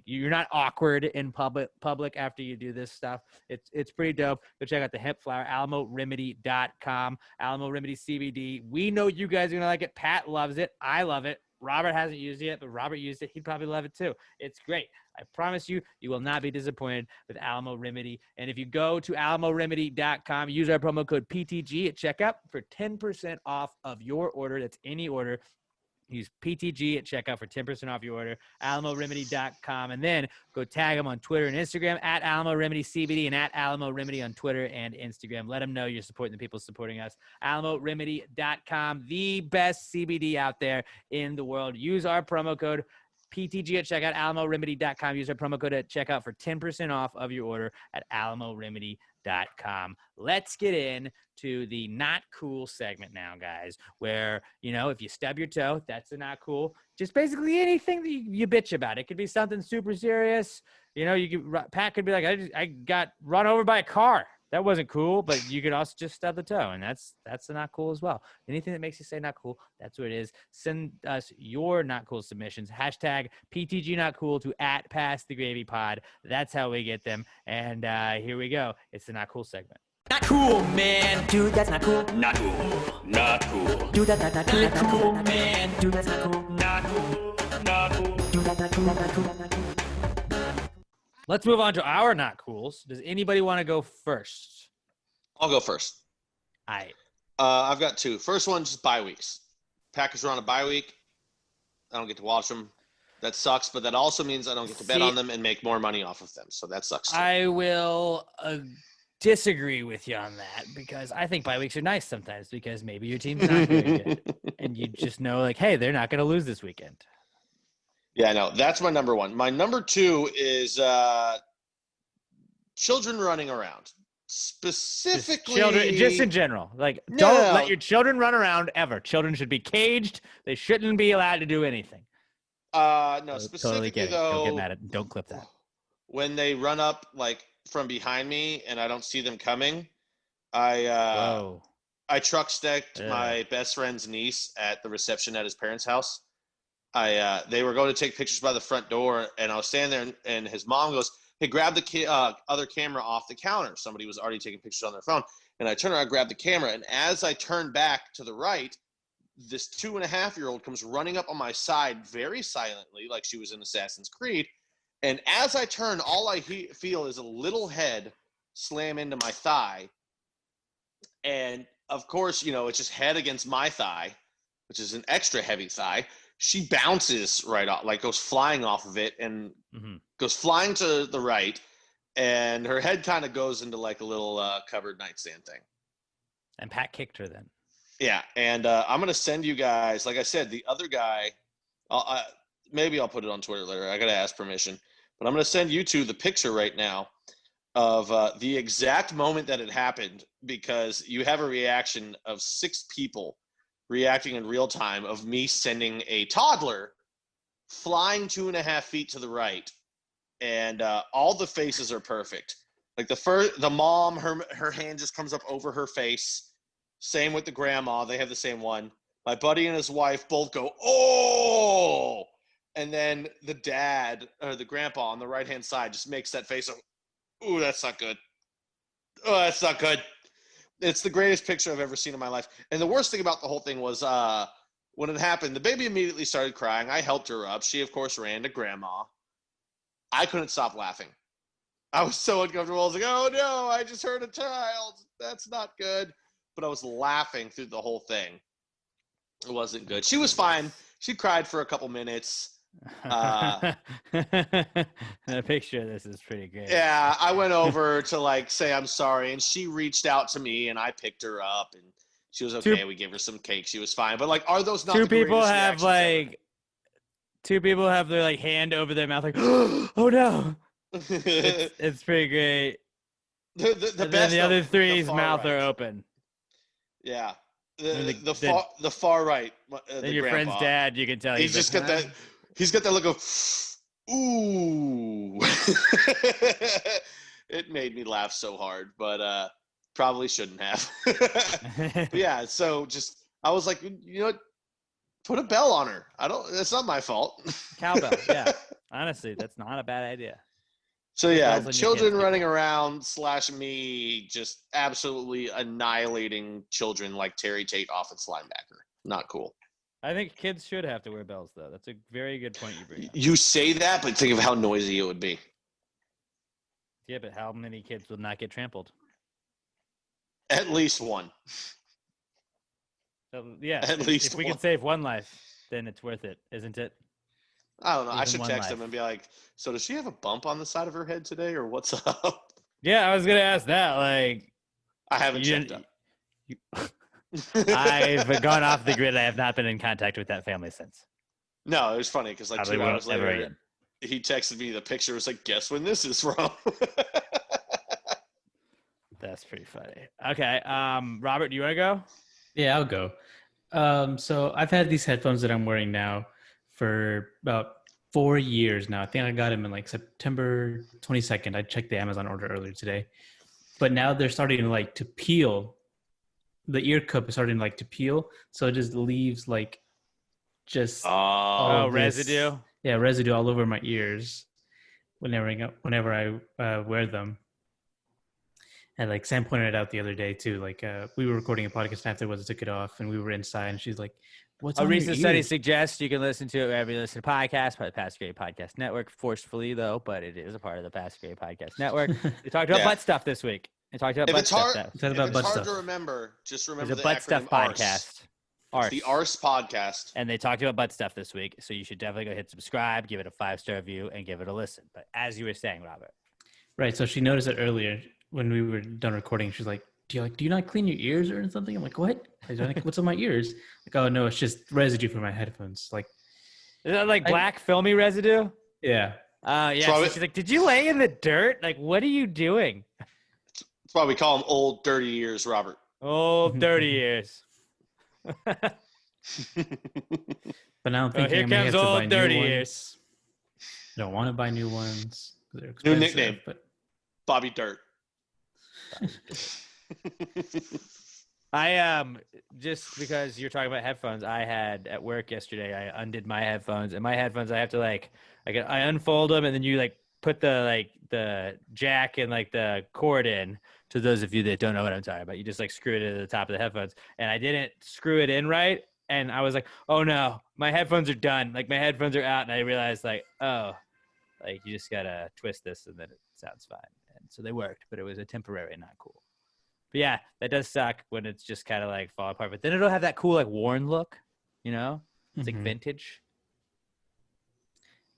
you're not awkward in public after you do this stuff. It's pretty dope. Go check out the hemp flower, AlamoRemedy.com, Alamo Remedy CBD. We know you guys are gonna like it. Pat loves it. I love it. Robert hasn't used it yet, but Robert used it. He'd probably love it too. It's great. I promise you, you will not be disappointed with Alamo Remedy. And if you go to AlamoRemedy.com, use our promo code PTG at checkout for 10% off of your order. That's any order. Use PTG at checkout for 10% off your order, AlamoRemedy.com. And then go tag them on Twitter and Instagram at Alamo Remedy CBD and at Alamo Remedy on Twitter and Instagram. Let them know you're supporting the people supporting us. AlamoRemedy.com, the best CBD out there in the world. Use our promo code PTG at checkout, AlamoRemedy.com. Use our promo code at checkout for 10% off of your order at AlamoRemedy.com. gmail.com. Let's get in to the not cool segment now, guys, where, if you stub your toe, that's a not cool. Just basically anything that you bitch about. It could be something super serious. Pat could be like, I got run over by a car. That wasn't cool, but you could also just stub the toe, and that's not cool as well. Anything that makes you say not cool, that's what it is. Send us your not cool submissions. Hashtag PTG not cool to @PassTheGravyPod. That's how we get them. And here we go. It's the not cool segment. Not cool, man. Dude, that's not cool. Not cool. Not cool. Dude, that's not cool, man. Dude, that's not cool. Not cool. Not cool. Dude, that's not cool. That's not cool. That's not cool. Let's move on to our not cools. Does anybody want to go first? I'll go first. All right. I've got two. First one, just bye weeks. Packers are on a bye week. I don't get to watch them. That sucks, but that also means I don't get to bet on them and make more money off of them. So that sucks too. I will disagree with you on that, because I think bye weeks are nice sometimes, because maybe your team's not very good and you just know, like, hey, they're not going to lose this weekend. Yeah, no, that's my number one. My number two is children running around. Specifically, children, just in general. Like, don't let your children run around ever. Children should be caged. They shouldn't be allowed to do anything. No, specifically totally though. Don't get mad at. Don't clip that. When they run up like from behind me and I don't see them coming, I truck stacked my best friend's niece at the reception at his parents' house. They were going to take pictures by the front door, and I was standing there, and his mom goes, "Hey, grab the other camera off the counter." Somebody was already taking pictures on their phone, and I turn around, grab the camera, and as I turn back to the right, this 2.5-year-old comes running up on my side very silently, like she was in Assassin's Creed. And as I turn, all I feel is a little head slam into my thigh, and of course, it's just head against my thigh, which is an extra heavy thigh. She bounces right off, like goes flying off of it and goes flying to the right. And her head kind of goes into like a little covered nightstand thing. And Pat kicked her then. Yeah. And I'm going to send you guys, like I said, the other guy, maybe I'll put it on Twitter later. I got to ask permission. But I'm going to send you two the picture right now of the exact moment that it happened, because you have a reaction of 6 people reacting in real time of me sending a toddler flying 2.5 feet to the right, and all the faces are perfect. Like the mom, her hand just comes up over her face. Same with the grandma; they have the same one. My buddy and his wife both go, "Oh!" And then the dad or the grandpa on the right hand side just makes that face of, "Ooh, that's not good. Oh, that's not good." It's the greatest picture I've ever seen in my life. And the worst thing about the whole thing was when it happened, the baby immediately started crying. I helped her up. She, of course, ran to grandma. I couldn't stop laughing. I was so uncomfortable. I was like, "Oh, no, I just hurt a child. That's not good." But I was laughing through the whole thing. It wasn't good. She was fine. She cried for a couple minutes. The picture of this is pretty great. Yeah, I went over to say I'm sorry, and she reached out to me, and I picked her up, and she was okay. We gave her some cake. She was fine. But are those not two the people greatest have reactions two people have their hand over their mouth like, "Oh no." ever? It's pretty great. The And best. then the other three's far mouth right. are open. Yeah, And the far right. Then your friend's dad, you can tell He's just got that. He's got that look of, ooh. It made me laugh so hard, but probably shouldn't have. But yeah, so I was like, what? Put a bell on her. That's not my fault. Cowbell, yeah. Honestly, that's not a bad idea. So yeah, Bells on your children kids, running around / me just absolutely annihilating children like Terry Tate offense linebacker. Not cool. I think kids should have to wear bells, though. That's a very good point you bring up. You say that, but think of how noisy it would be. Yeah, but how many kids would not get trampled? At least one. So, yeah, At least if we one. can save one life, then it's worth it, isn't it? I don't know. I Even should one text life. him and be like, "So does she have a bump on the side of her head today, or what's up?" Yeah, I was gonna ask that. I haven't You checked didn't- up. I've gone off the grid. I have not been in contact with that family since. No, it was funny because Probably 2 won't hours ever later, again. he texted me the picture. It was like, "Guess when this is from?" That's pretty funny. Okay. Robert, do you want to go? Yeah, I'll go. So I've had these headphones that I'm wearing now for about 4 years now. I think I got them in like September 22nd. I checked the Amazon order earlier today. But now they're starting to like to peel. The ear cup is starting like to peel. So it just leaves like just all this- residue. Yeah, residue all over my ears whenever I wear them. And like Sam pointed it out the other day too. Like we were recording a podcast afterwards, I took it off, and we were inside, and she's like, "What's on your recent study ears?" suggests you can listen to it wherever you listen to podcasts, part of the Past Grade Podcast Network, forcefully though, but it is a part of the Past Grade Podcast Network. They talked about butt stuff this week. They talked about If butt it's stuff. hard, That- We talked if about it's butt hard stuff. to remember, just There's remember a the butt stuff acronym ARS. podcast. It's the ARS podcast. And they talked about butt stuff this week, so you should definitely go hit subscribe, give it a 5-star review, and give it a listen. But as you were saying, Robert, Right. So she noticed it earlier when we were done recording. She's like, "Do you not clean your ears or something?" I'm like, "What? What's on my ears?" Like, "Oh no, it's just residue from my headphones." Like, is that like black filmy residue? yeah. Yeah. Probably- So she's like, "Did you lay in the dirt? Like, what are you doing?" That's why we call them old, dirty ears, Robert. Oh, dirty ears. But now I'm Well, thinking here I may have comes to buy old dirty new ones. ears. I don't want to buy new ones. They're New expensive, nickname. But Bobby Dirt. I just because you're talking about headphones, I had at work yesterday. I undid my headphones, and my headphones I have to I unfold them, and then you like put the jack and like the cord in. To those of you that don't know what I'm talking about, you just like screw it to the top of the headphones, and I didn't screw it in right, and I was like, oh no, my headphones are done. Like my headphones are out, and I realized like, oh, like you just gotta twist this, and then it sounds fine. And so they worked, but it was a temporary, not cool. But yeah, that does suck when it's just kind of like fall apart. But then it'll have that cool like worn look, you know? It's like Mhm. vintage.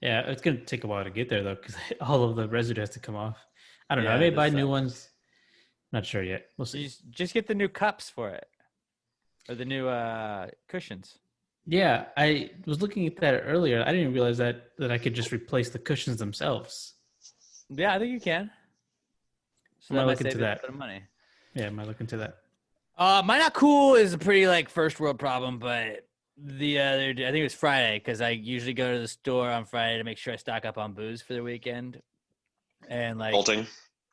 yeah, it's gonna take a while to get there though, because all of the residue has to come off. I don't know. Yeah, I may it does buy new suck. ones. Not sure yet. We'll So see. you just get the new cups for it, or the new cushions. Yeah, I was looking at that earlier. I didn't realize that I could just replace the cushions themselves. Yeah, I think you can. So I'm gonna might look into save you a that. bit of money. Yeah, I might look into that. My not cool is a pretty like first world problem, but the other day, I think it was Friday, because I usually go to the store on Friday to make sure I stock up on booze for the weekend. And like Bolting.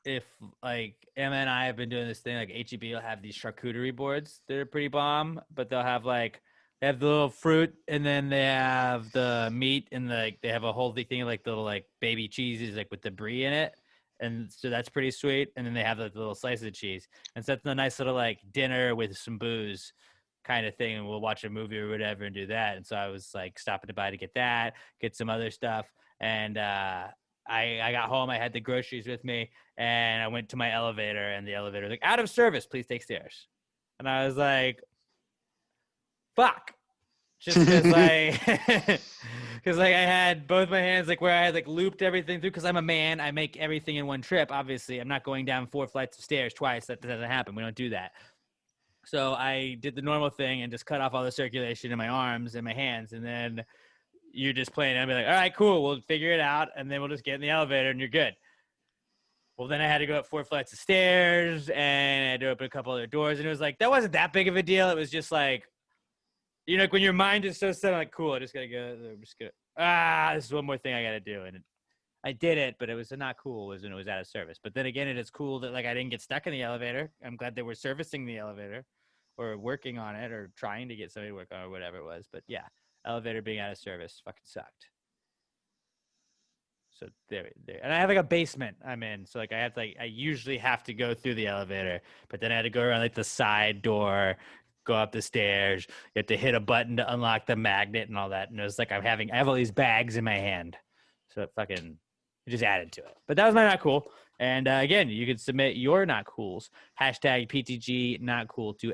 if like Emma and I have been doing this thing, like HEB will have these charcuterie boards that are pretty bomb, but they'll have like they have the little fruit, and then they have the meat, and they have a whole thing of like little like baby cheeses like with the brie in it. And so that's pretty sweet. And then they have the little slices of cheese. And so that's a nice little like dinner with some booze kind of thing. And we'll watch a movie or whatever and do that. And so I was like stopping to buy to get that, get some other stuff. And I got home, I had the groceries with me, and I went to my elevator, and the elevator was like, out of service, please take stairs. And I was like, fuck. Just because because like I had both my hands like where I had like looped everything through, because I'm a man, I make everything in one trip. Obviously, I'm not going down 4 flights of stairs twice. That doesn't happen. We don't do that. So I did the normal thing and just cut off all the circulation in my arms and my hands, and then you're just playing. I'll be like, all right, cool, we'll figure it out, and then we'll just get in the elevator and you're good. Well, then I had to go up 4 flights of stairs, and I had to open a couple other doors, and it was like that wasn't that big of a deal. It was just like, you know, like when your mind is so set, like, cool, I just gotta go. I'm just gonna this is one more thing I gotta do, and I did it, but it was not cool. Was when it was out of service. But then again, it is cool that like I didn't get stuck in the elevator. I'm glad they were servicing the elevator, or working on it, or trying to get somebody to work on it, or whatever it was. But yeah, elevator being out of service fucking sucked. So there, and I have like a basement I'm in, so like I usually have to go through the elevator, but then I had to go around like the side door, go up the stairs. You have to hit a button to unlock the magnet and all that. And it was like I have all these bags in my hand, so it just added to it. But that was my not cool. And again, you can submit your not cools, hashtag PTG not cool, to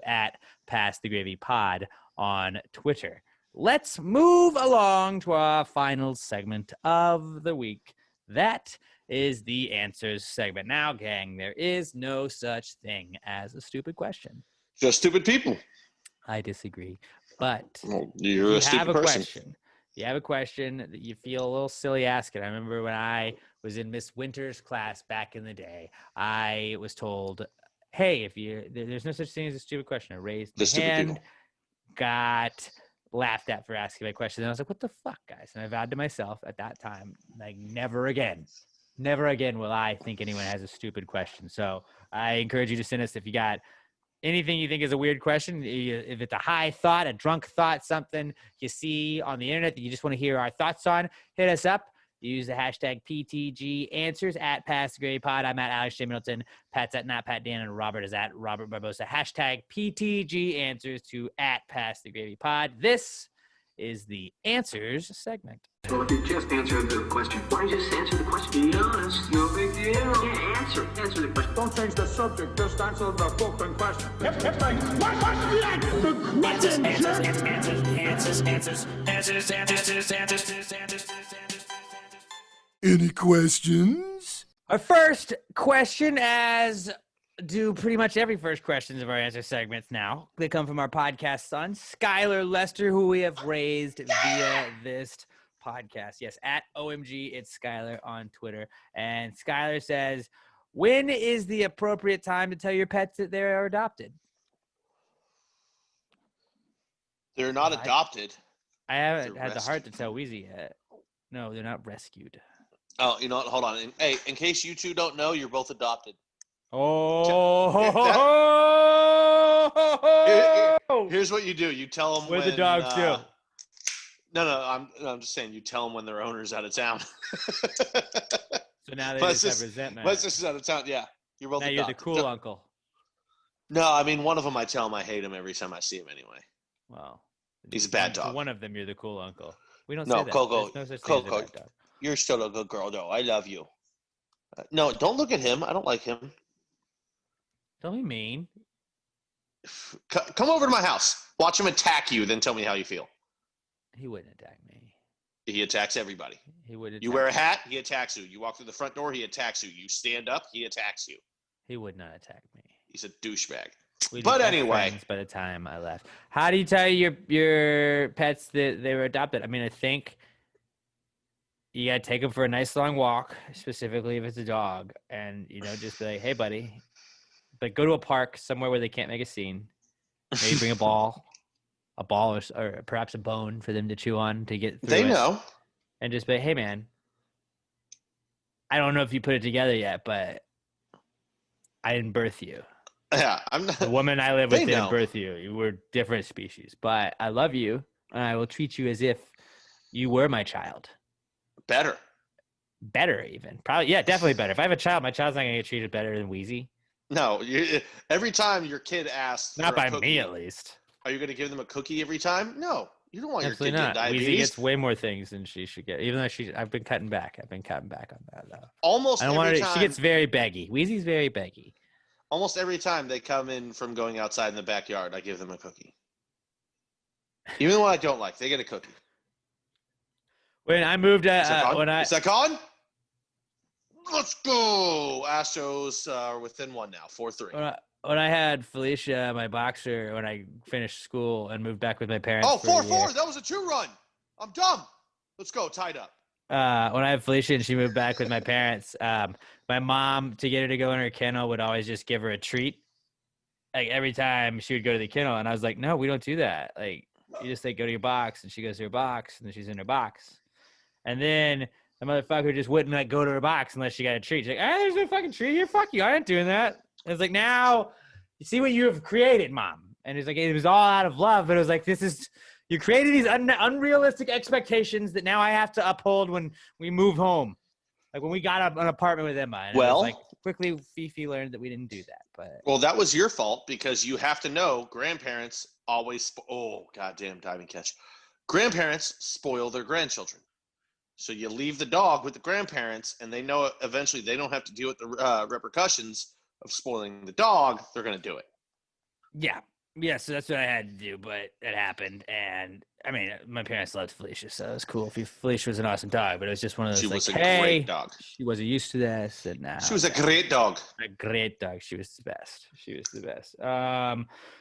@PassTheGravyPod on Twitter. Let's move along to our final segment of the week. That is the answers segment. Now, gang, there is no such thing as a stupid question. Just stupid people. I disagree. But Well, if you're you a stupid have a person. question, if you have a question that you feel a little silly asking. I remember when I was in Miss Winter's class back in the day, I was told hey, if there's no such thing as a stupid question. I raised my stupid hand, people. got laughed at for asking my question. And I was like, what the fuck, guys? And I vowed to myself at that time, like, never again will I think anyone has a stupid question. So I encourage you to send us if you got anything you think is a weird question. If it's a high thought, a drunk thought, something you see on the internet that you just want to hear our thoughts on, hit us up. Use the hashtag PTG Answers at Pass the Gravy Pod. I'm at Alex J. Middleton. Pat's at Not Pat Dan, and Robert is at Robert Barbosa. Hashtag PTG Answers to at Pass the Gravy Pod. This is the Answers segment. Well, if you just answered the question, why don't you just answer the question? Be honest, no big deal. Yeah, answer the question. Don't change the subject, just answer the fucking question. It's like, what's the question? Any questions? Our first question, as do pretty much every first questions of our answer segments now, they come from our podcast son, Skylar Lester, who we have raised via this podcast. Yes, at OMG, it's Skylar on Twitter. And Skylar says, when is the appropriate time to tell your pets that they are adopted? They're not adopted. I haven't They're had the heart to rescued. tell Wheezy yet. No, they're not rescued. Oh, you know what? Hold on. Hey, in case you two don't know, you're both adopted. Here's what you do. You tell them Where'd when the dog do? I'm just saying. You tell them when their owner's out of town. So now they My just have sis- resentment. My sister's out of town. Yeah, you're both Now adopted. you're the cool uncle. No, I mean one of them. I tell him I hate him every time I see him. Anyway, Well, he's a bad for dog. one of them, you're the cool uncle. We don't No, say that. Coco. There's no such thing as a Coco. bad dog. You're still a good girl, though. I love you. No, don't look at him. I don't like him. Don't be mean. Come over to my house. Watch him attack you, then tell me how you feel. He wouldn't attack me. He attacks everybody. He would. You wear a hat, he attacks you. You walk through the front door, he attacks you. You stand up, he attacks you. He would not attack me. He's a douchebag. We'd But be best anyway. friends by the time I left. How do you tell your pets that they were adopted? I mean, I think you gotta take them for a nice long walk, specifically if it's a dog, and just be like, "Hey, buddy," but go to a park somewhere where they can't make a scene. Maybe bring a ball or perhaps a bone for them to chew on to get through They it. know. And just be like, "Hey, man, I don't know if you put it together yet, but I didn't birth you. Yeah, I'm not. The woman I live with They didn't know. birth you. You were different species, but I love you, and I will treat you as if you were my child. Better. Better, even. Probably, yeah, definitely better. If I have a child, my child's not gonna get treated better than Wheezy. No, every time your kid asks, Not for by a cookie, me, at least. Are you going to give them a cookie every time? No, you don't want Absolutely your kid not. to get Wheezy diabetes. gets way more things than she should get. Even though I've been cutting back. I've been cutting back on that though. Almost I don't want every her. time. She gets very beggy. Wheezy's very beggy. Almost every time they come in from going outside in the backyard, I give them a cookie. Even the one I don't like, they get a cookie. When I moved, Is that gone? Is that gone? Let's go. Astros are within one now, 4-3. when I had Felicia, my boxer, when I finished school and moved back with my parents. Oh, for a year. 4-4. That was a 2-run. I'm dumb. Let's go. Tied up. When I had Felicia and she moved back with my parents, my mom, to get her to go in her kennel, would always just give her a treat. Like every time she would go to the kennel, and I was like, no, we don't do that. Like you just go to your box, and she goes to her box, and then she's in her box. And then the motherfucker just wouldn't go to her box unless she got a treat. She's like, there's no fucking treat here. Fuck you. I ain't doing that. And it's like, now you see what you have created, Mom. And it's like, it was all out of love, but it was like, you created these unrealistic expectations that now I have to uphold when we move home. Like when we got an apartment with Emma. And Well, it was quickly Fifi learned that we didn't do that. But well, that was your fault because you have to know grandparents always. Goddamn diving catch. Grandparents spoil their grandchildren. So you leave the dog with the grandparents, and they know eventually they don't have to deal with the repercussions of spoiling the dog. They're going to do it. yeah, so that's what I had to do, but it happened. And I mean, my parents loved Felicia, so it was cool. Felicia was an awesome dog, but it was just one of those She was a hey, great dog. she wasn't used to this. And now She was a great dog. a great dog. She was the best.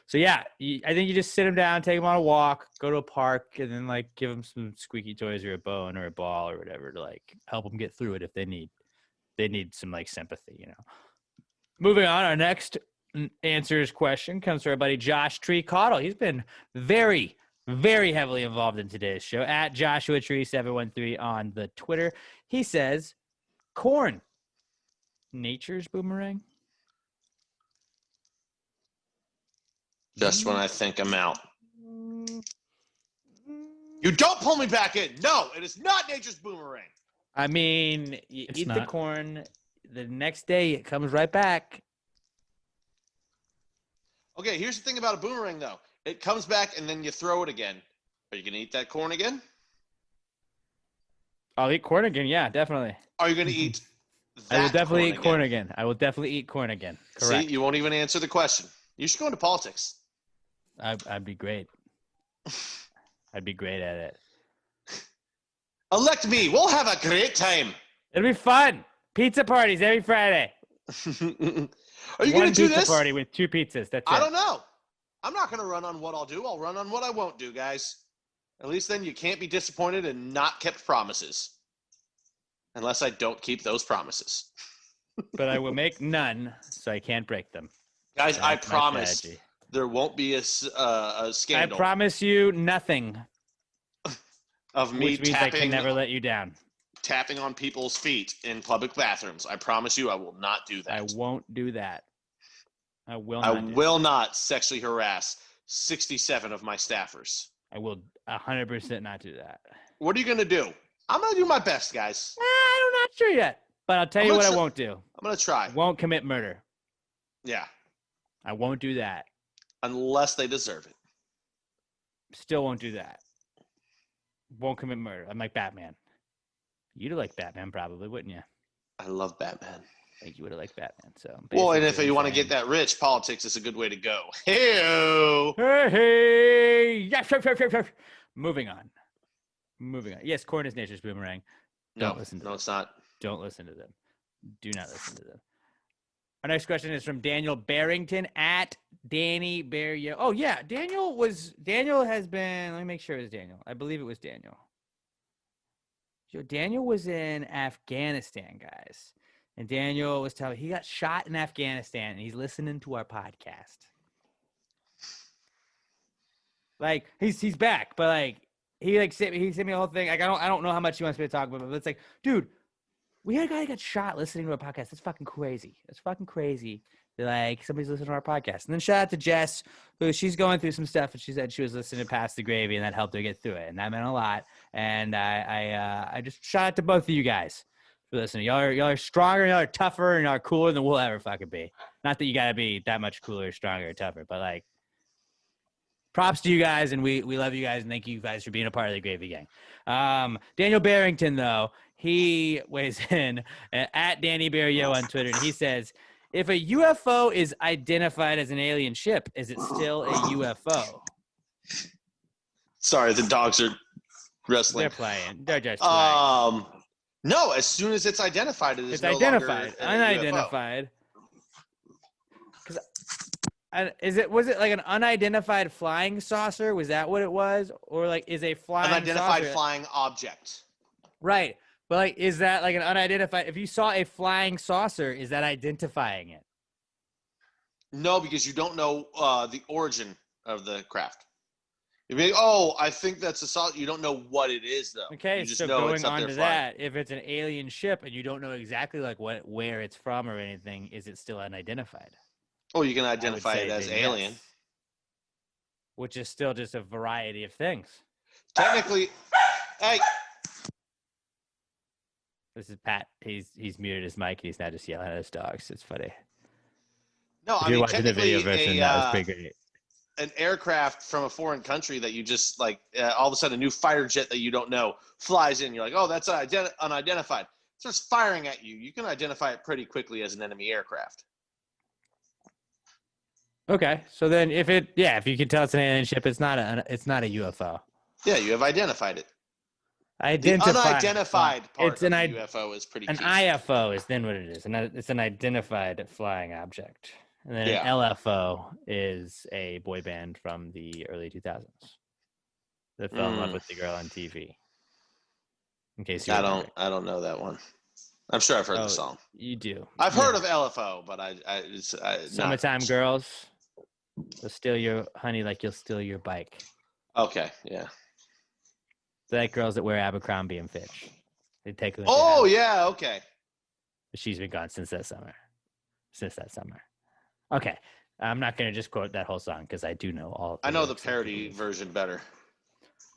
So yeah, I think you just sit them down, take them on a walk, go to a park, and then give them some squeaky toys or a bone or a ball or whatever to help them get through it if they need some sympathy, Moving on, our next answers question comes from our buddy Josh Tree Cottle. He's been very, very heavily involved in today's show at Joshua Tree 713 on the Twitter. He says, corn, nature's boomerang. Just when I think I'm out. You don't pull me back in. No, it is not nature's boomerang. I mean, you It's eat the not. corn. The next day, it comes right back. Okay, here's the thing about a boomerang, though. It comes back, and then you throw it again. Are you going to eat that corn again? I'll eat corn again. Yeah, definitely. Are you going to eat that I will definitely eat corn again? again. I will definitely eat corn again. Correct. See, you won't even answer the question. You should go into politics. I'd be great. I'd be great at it. Elect me. We'll have a great time. It'll be fun. Pizza parties every Friday. Are you going to do pizza this? party with 2 pizzas. That's it. I don't know. I'm not going to run on what I'll do. I'll run on what I won't do, guys. At least then you can't be disappointed and not kept promises. Unless I don't keep those promises. But I will make none, so I can't break them. Guys, I That's my promise strategy. there won't be a I scandal promise you nothing, of me which means I can tapping, never let you down. tapping on people's feet in public bathrooms. I promise you I will not do that. I won't do that. I will I not. do will not sexually harass 67 of my staffers. that. I will 100% not do that. What are you going to do? I'm going to do my best, guys. I'm not sure yet, but I'll tell I'm you gonna what I try- won't do. I'm going to try. I won't commit murder. Yeah, I won't do that. unless they deserve it. Still won't do that. Won't commit murder. I'm like Batman. You'd like Batman probably, wouldn't you? I love Batman. I think you would have liked Batman. So Well, and if basically you want to saying- get that rich, politics is a good way to go. Hey-o. Hey, yes. Moving on. Yes, corn is nature's boomerang. No, Don't listen to no, them. it's not. Don't listen to them. Do not listen to them. Our next question is from Daniel Barrington at Danny Barrio. Oh yeah, Daniel has been. Let me make sure it was Daniel. I believe it was Daniel. So Daniel was in Afghanistan, guys, and Daniel was telling he got shot in Afghanistan, and he's listening to our podcast. Like he's back, but like he sent me the whole thing. Like I don't know how much he wants me to talk about, but it's like, dude, we had a guy that got shot listening to our podcast. That's fucking crazy. That's fucking crazy. Like somebody's listening to our podcast. And then shout out to Jess, who she's going through some stuff, and she said she was listening to Pass the Gravy, and that helped her get through it, and that meant a lot. And I just shout out to both of you guys for listening. Y'all are stronger, y'all are tougher, and y'all are cooler than we'll ever fucking be. Not that you gotta be that much cooler, stronger, or tougher, but like, props to you guys, and we love you guys, and thank you guys for being a part of the Gravy Gang. Daniel Barrington, though, he weighs in at Danny Barrio on Twitter, and he says, if a UFO is identified as an alien ship, is it still a UFO? Sorry, the dogs are wrestling. They're playing. They're just playing. No, as soon as it's identified, it is It's no identified. longer an UFO. Unidentified. Was it like an unidentified flying saucer? Was that what it was? Or like is a flying Unidentified saucer? flying object. Right. But like is that like an unidentified if you saw a flying saucer, is that identifying it? No, because you don't know the origin of the craft. You mean, oh, I think that's a solid. You don't know what it is, though. Okay, you just so know going it's up on there to flying. that, if it's an alien ship and you don't know exactly like where it's from or anything, is it still unidentified? Oh, you can I would identify say it as then alien. yes. Which is still just a variety of things. Technically, hey, This is Pat. He's muted his mic and he's now just yelling at his dogs. It's funny. no, If I you're mean watching the video version, technically that was pretty great. an aircraft from a foreign country that you just like all of a sudden a new fighter jet that you don't know flies in. You're like, oh, that's unidentified. It starts firing at you. You can identify it pretty quickly as an enemy aircraft. Okay, so then if you can tell it's an alien ship, it's not a UFO. Yeah, you have identified it. The Identified. unidentified part It's of an the UFO is pretty An key. IFO is then what it is, and it's an identified flying object. And then Yeah. an LFO is a boy band from the early 2000s that fell in love with the girl on TV. In case you I remember. don't know that one. I'm sure I've heard Oh, the song. You do. I've heard of LFO, but it's Summertime Girls. They'll steal your honey like you'll steal your bike. Okay, yeah. They're like girls that wear Abercrombie and Fitch. They take them. Oh, yeah, okay. She's been gone since that summer. Okay. I'm not going to just quote that whole song because I do know all. I know the parody version better.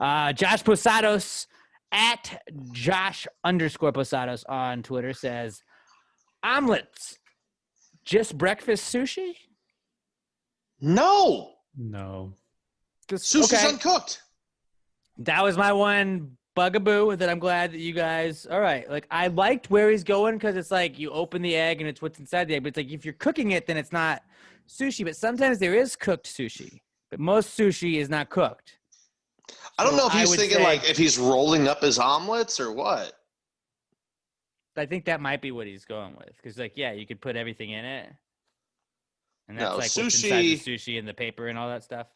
Josh Posados at Josh_Posados on Twitter says, omelets, just breakfast sushi? No. Sushi's uncooked. That was my one bugaboo that I'm glad that you guys, all right. Like, I liked where he's going because it's like you open the egg and it's what's inside the egg. But it's like if you're cooking it, then it's not sushi. But sometimes there is cooked sushi. But most sushi is not cooked. I don't know if he's thinking like if he's rolling up his omelets or what. I think that might be what he's going with. Because, like, yeah, you could put everything in it. And that's like sushi, what's inside the sushi and the paper and all that stuff.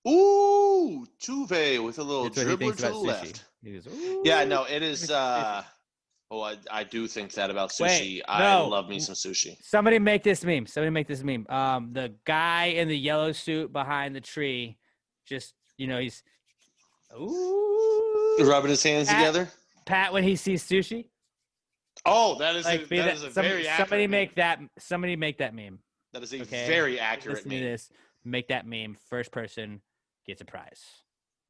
Ooh, Tuve with a little dribbler to the sushi. left. He goes, yeah, no, it is. I do think that about sushi. I love me some sushi. Somebody make this meme. The guy in the yellow suit behind the tree, just he's rubbing his hands together. Pat, when he sees sushi. Oh, that is a very accurate. Somebody make that meme. That is a very accurate Listen to this. Make that meme. First person gets a prize.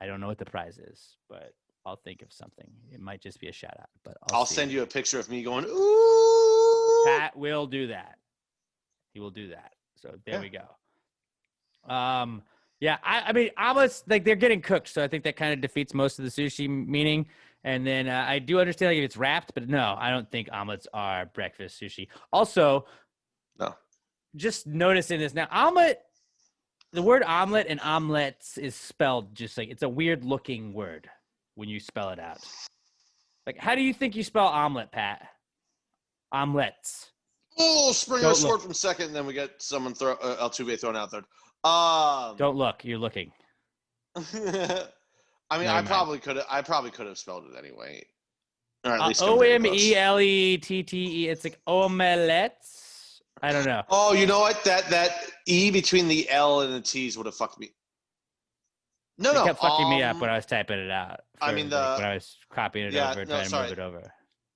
I don't know what the prize is, but I'll think of something. It might just be a shout out, but I'll send you a picture of me going, ooh. Pat will do that. He will do that. So there we go. Yeah, I mean, omelets, like, they're getting cooked, so I think that kind of defeats most of the sushi meaning. And then I do understand if it's wrapped, but no, I don't think omelets are breakfast sushi. Also, no. Just noticing this now, the word omelet and omelets is spelled just like, it's a weird looking word when you spell it out. Like, how do you think you spell omelet, Pat? Omelets. Oh, Springer scored from second, and then we get someone Altuve thrown out there. Don't look. You're looking. I mean, I probably could have spelled it anyway. Or at least Omelette. It's like omelettes. I don't know. Oh, you know what? That E between the L and the T's would have fucked me. No. It kept fucking me up when I was typing it out. When I was copying it over and trying to move it over.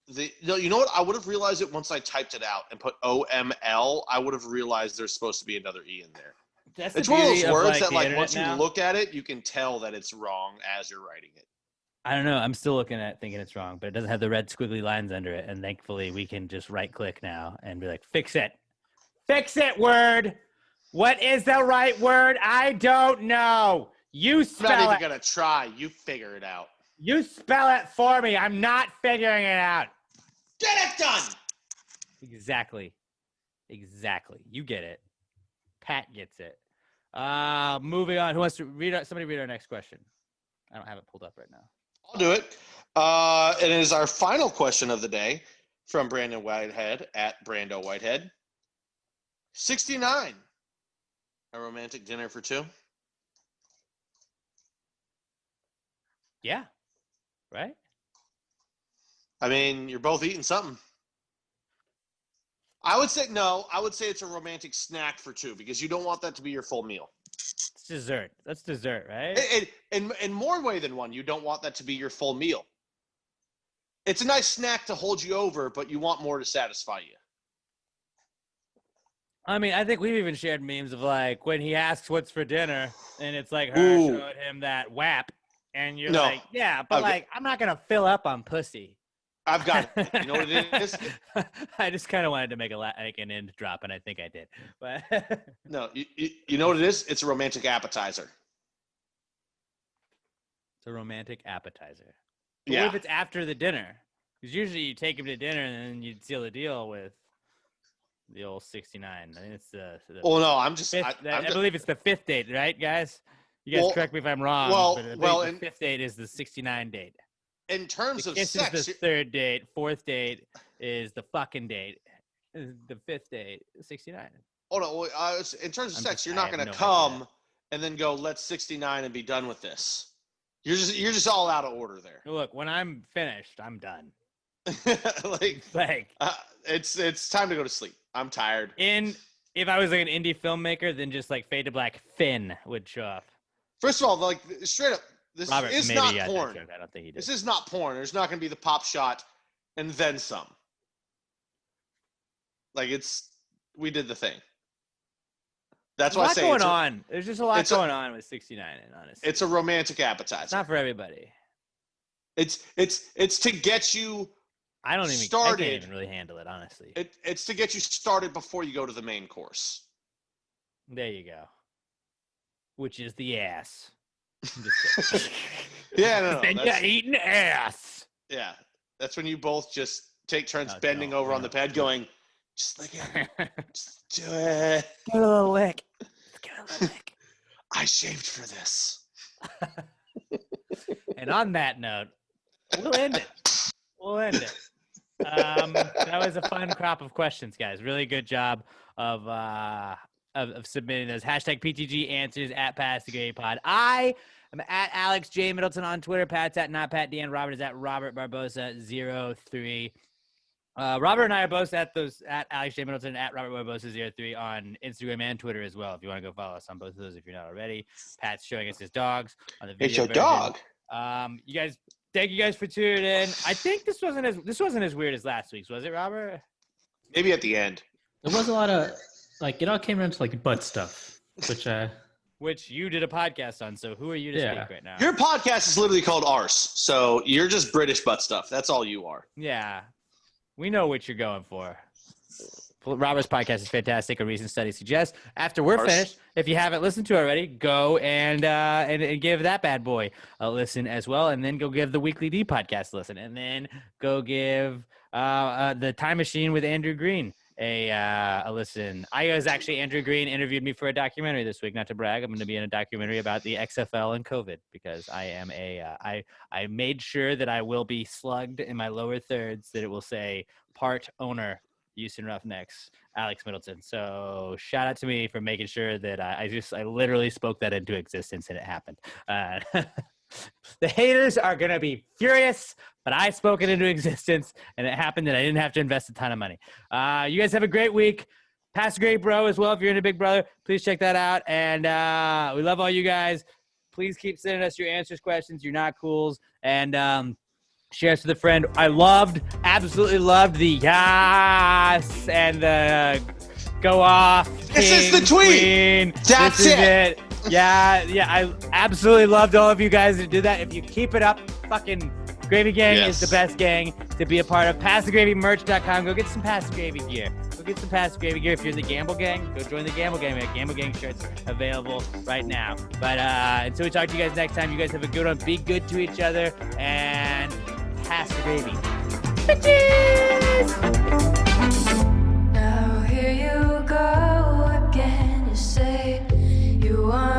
You know what? I would have realized it once I typed it out and put OML. I would have realized there's supposed to be another E in there. It's one of those words that, like, once you look at it, you can tell that it's wrong as you're writing it. I don't know. I'm still looking at it thinking it's wrong, but it doesn't have the red squiggly lines under it. And thankfully, we can just right-click now and be like, fix it. Fix it, word. What is the right word? I don't know. You spell it. I'm not even going to try. You figure it out. You spell it for me. I'm not figuring it out. Get it done. Exactly. You get it. Pat gets it. Moving on. Who wants to read? Somebody read our next question. I don't have it pulled up right now. I'll do it. It is our final question of the day from Brandon Whitehead at Brando Whitehead. 69. A romantic dinner for two? Yeah. Right? I mean, you're both eating something. I would say no. I would say it's a romantic snack for two because you don't want that to be your full meal. It's dessert. That's dessert, right? In more way than one, you don't want that to be your full meal. It's a nice snack to hold you over, but you want more to satisfy you. I mean, I think we've even shared memes of, like, when he asks what's for dinner, and it's like her showing him that WAP, and you're like, yeah, but like, I'm not gonna fill up on pussy. I've got it. You know what it is? I just kind of wanted to make an end drop, and I think I did. But no, you know what it is? It's a romantic appetizer. It's a romantic appetizer. But yeah. What if it's after the dinner? Because usually you take him to dinner, and then you'd seal the deal with the old 69. I think it's the oh no, I'm just. Fifth, I believe it's the fifth date, right, guys? You guys correct me if I'm wrong. But the fifth date is the 69 date. In terms of sex, is the third date. Fourth date is the fucking date. The fifth date, 69. Oh no! In terms of sex, you're not going to come and then go, let's 69 and be done with this. You're just all out of order there. Look, when I'm finished, I'm done. It's time to go to sleep. I'm tired. If I was like an indie filmmaker, then just like Fade to Black Finn would show up. First of all, like straight up, this Robert, is maybe not you got porn. that joke. I don't think he did. This is not porn. There's not going to be the pop shot and then some. Like we did the thing. That's why I say going on. There's just a lot going on with 69, and honestly, it's a romantic appetizer. It's not for everybody. It's to get you. I can't even really handle it, honestly. It's to get you started before you go to the main course. There you go. Which is the ass. Yeah, no. Then you're eating ass. Yeah, that's when you both just take turns bending over on the bed, going, just like it. Just do it. Give it a little lick. Give it a little lick. I shaved for this. And on that note, we'll end it. That was a fun crop of questions, guys. Really good job of submitting those. Hashtag PTG answers at Pass the Gravy Pod. I am at Alex J. Middleton on Twitter. Pat's at not Pat Dan. Robert is at Robert Barbosa 03. Robert and I are both at Alex J. Middleton at Robert Barbosa 03 on Instagram and Twitter as well. If you want to go follow us on both of those, if you're not already. Pat's showing us his dogs on the video. It's your version. dog. Thank you guys for tuning in. I think this wasn't as weird as last week's, was it, Robert? Maybe at the end. There was a lot of it all came around to like butt stuff, which you did a podcast on. So who are you to speak right now? Your podcast is literally called Arse, so you're just British butt stuff. That's all you are. Yeah, we know what you're going for. Robert's podcast is fantastic. A recent study suggests. After we're finished, if you haven't listened to it already, go and give that bad boy a listen as well, and then go give the Weekly D podcast a listen, and then go give the Time Machine with Andrew Green a listen. Andrew Green interviewed me for a documentary this week. Not to brag, I'm going to be in a documentary about the XFL and COVID because I am I made sure that I will be slugged in my lower thirds, that it will say part owner Houston Roughnecks, Alex Middleton. So shout out to me for making sure that I literally spoke that into existence and it happened. The haters are going to be furious, but I spoke it into existence and it happened and I didn't have to invest a ton of money. You guys have a great week. Pass a great bro as well. If you're into Big Brother, please check that out. And we love all you guys. Please keep sending us your answers, questions, your not cools, and share us with a friend. I absolutely loved the yes and the go off. This is the tweet. Queen. That's this is it. Yeah, I absolutely loved all of you guys who did that. If you keep it up, fucking Gravy Gang is the best gang to be a part of. PassTheGravyMerch.com. Go get some Pass the Gravy gear. Go get some Pass the Gravy gear. If you're in the Gamble Gang, go join the Gamble Gang. We have Gamble Gang shirts available right now. But until we talk to you guys next time, you guys have a good one. Be good to each other and pass the gravy. Bitches! Now here you go again. You say you want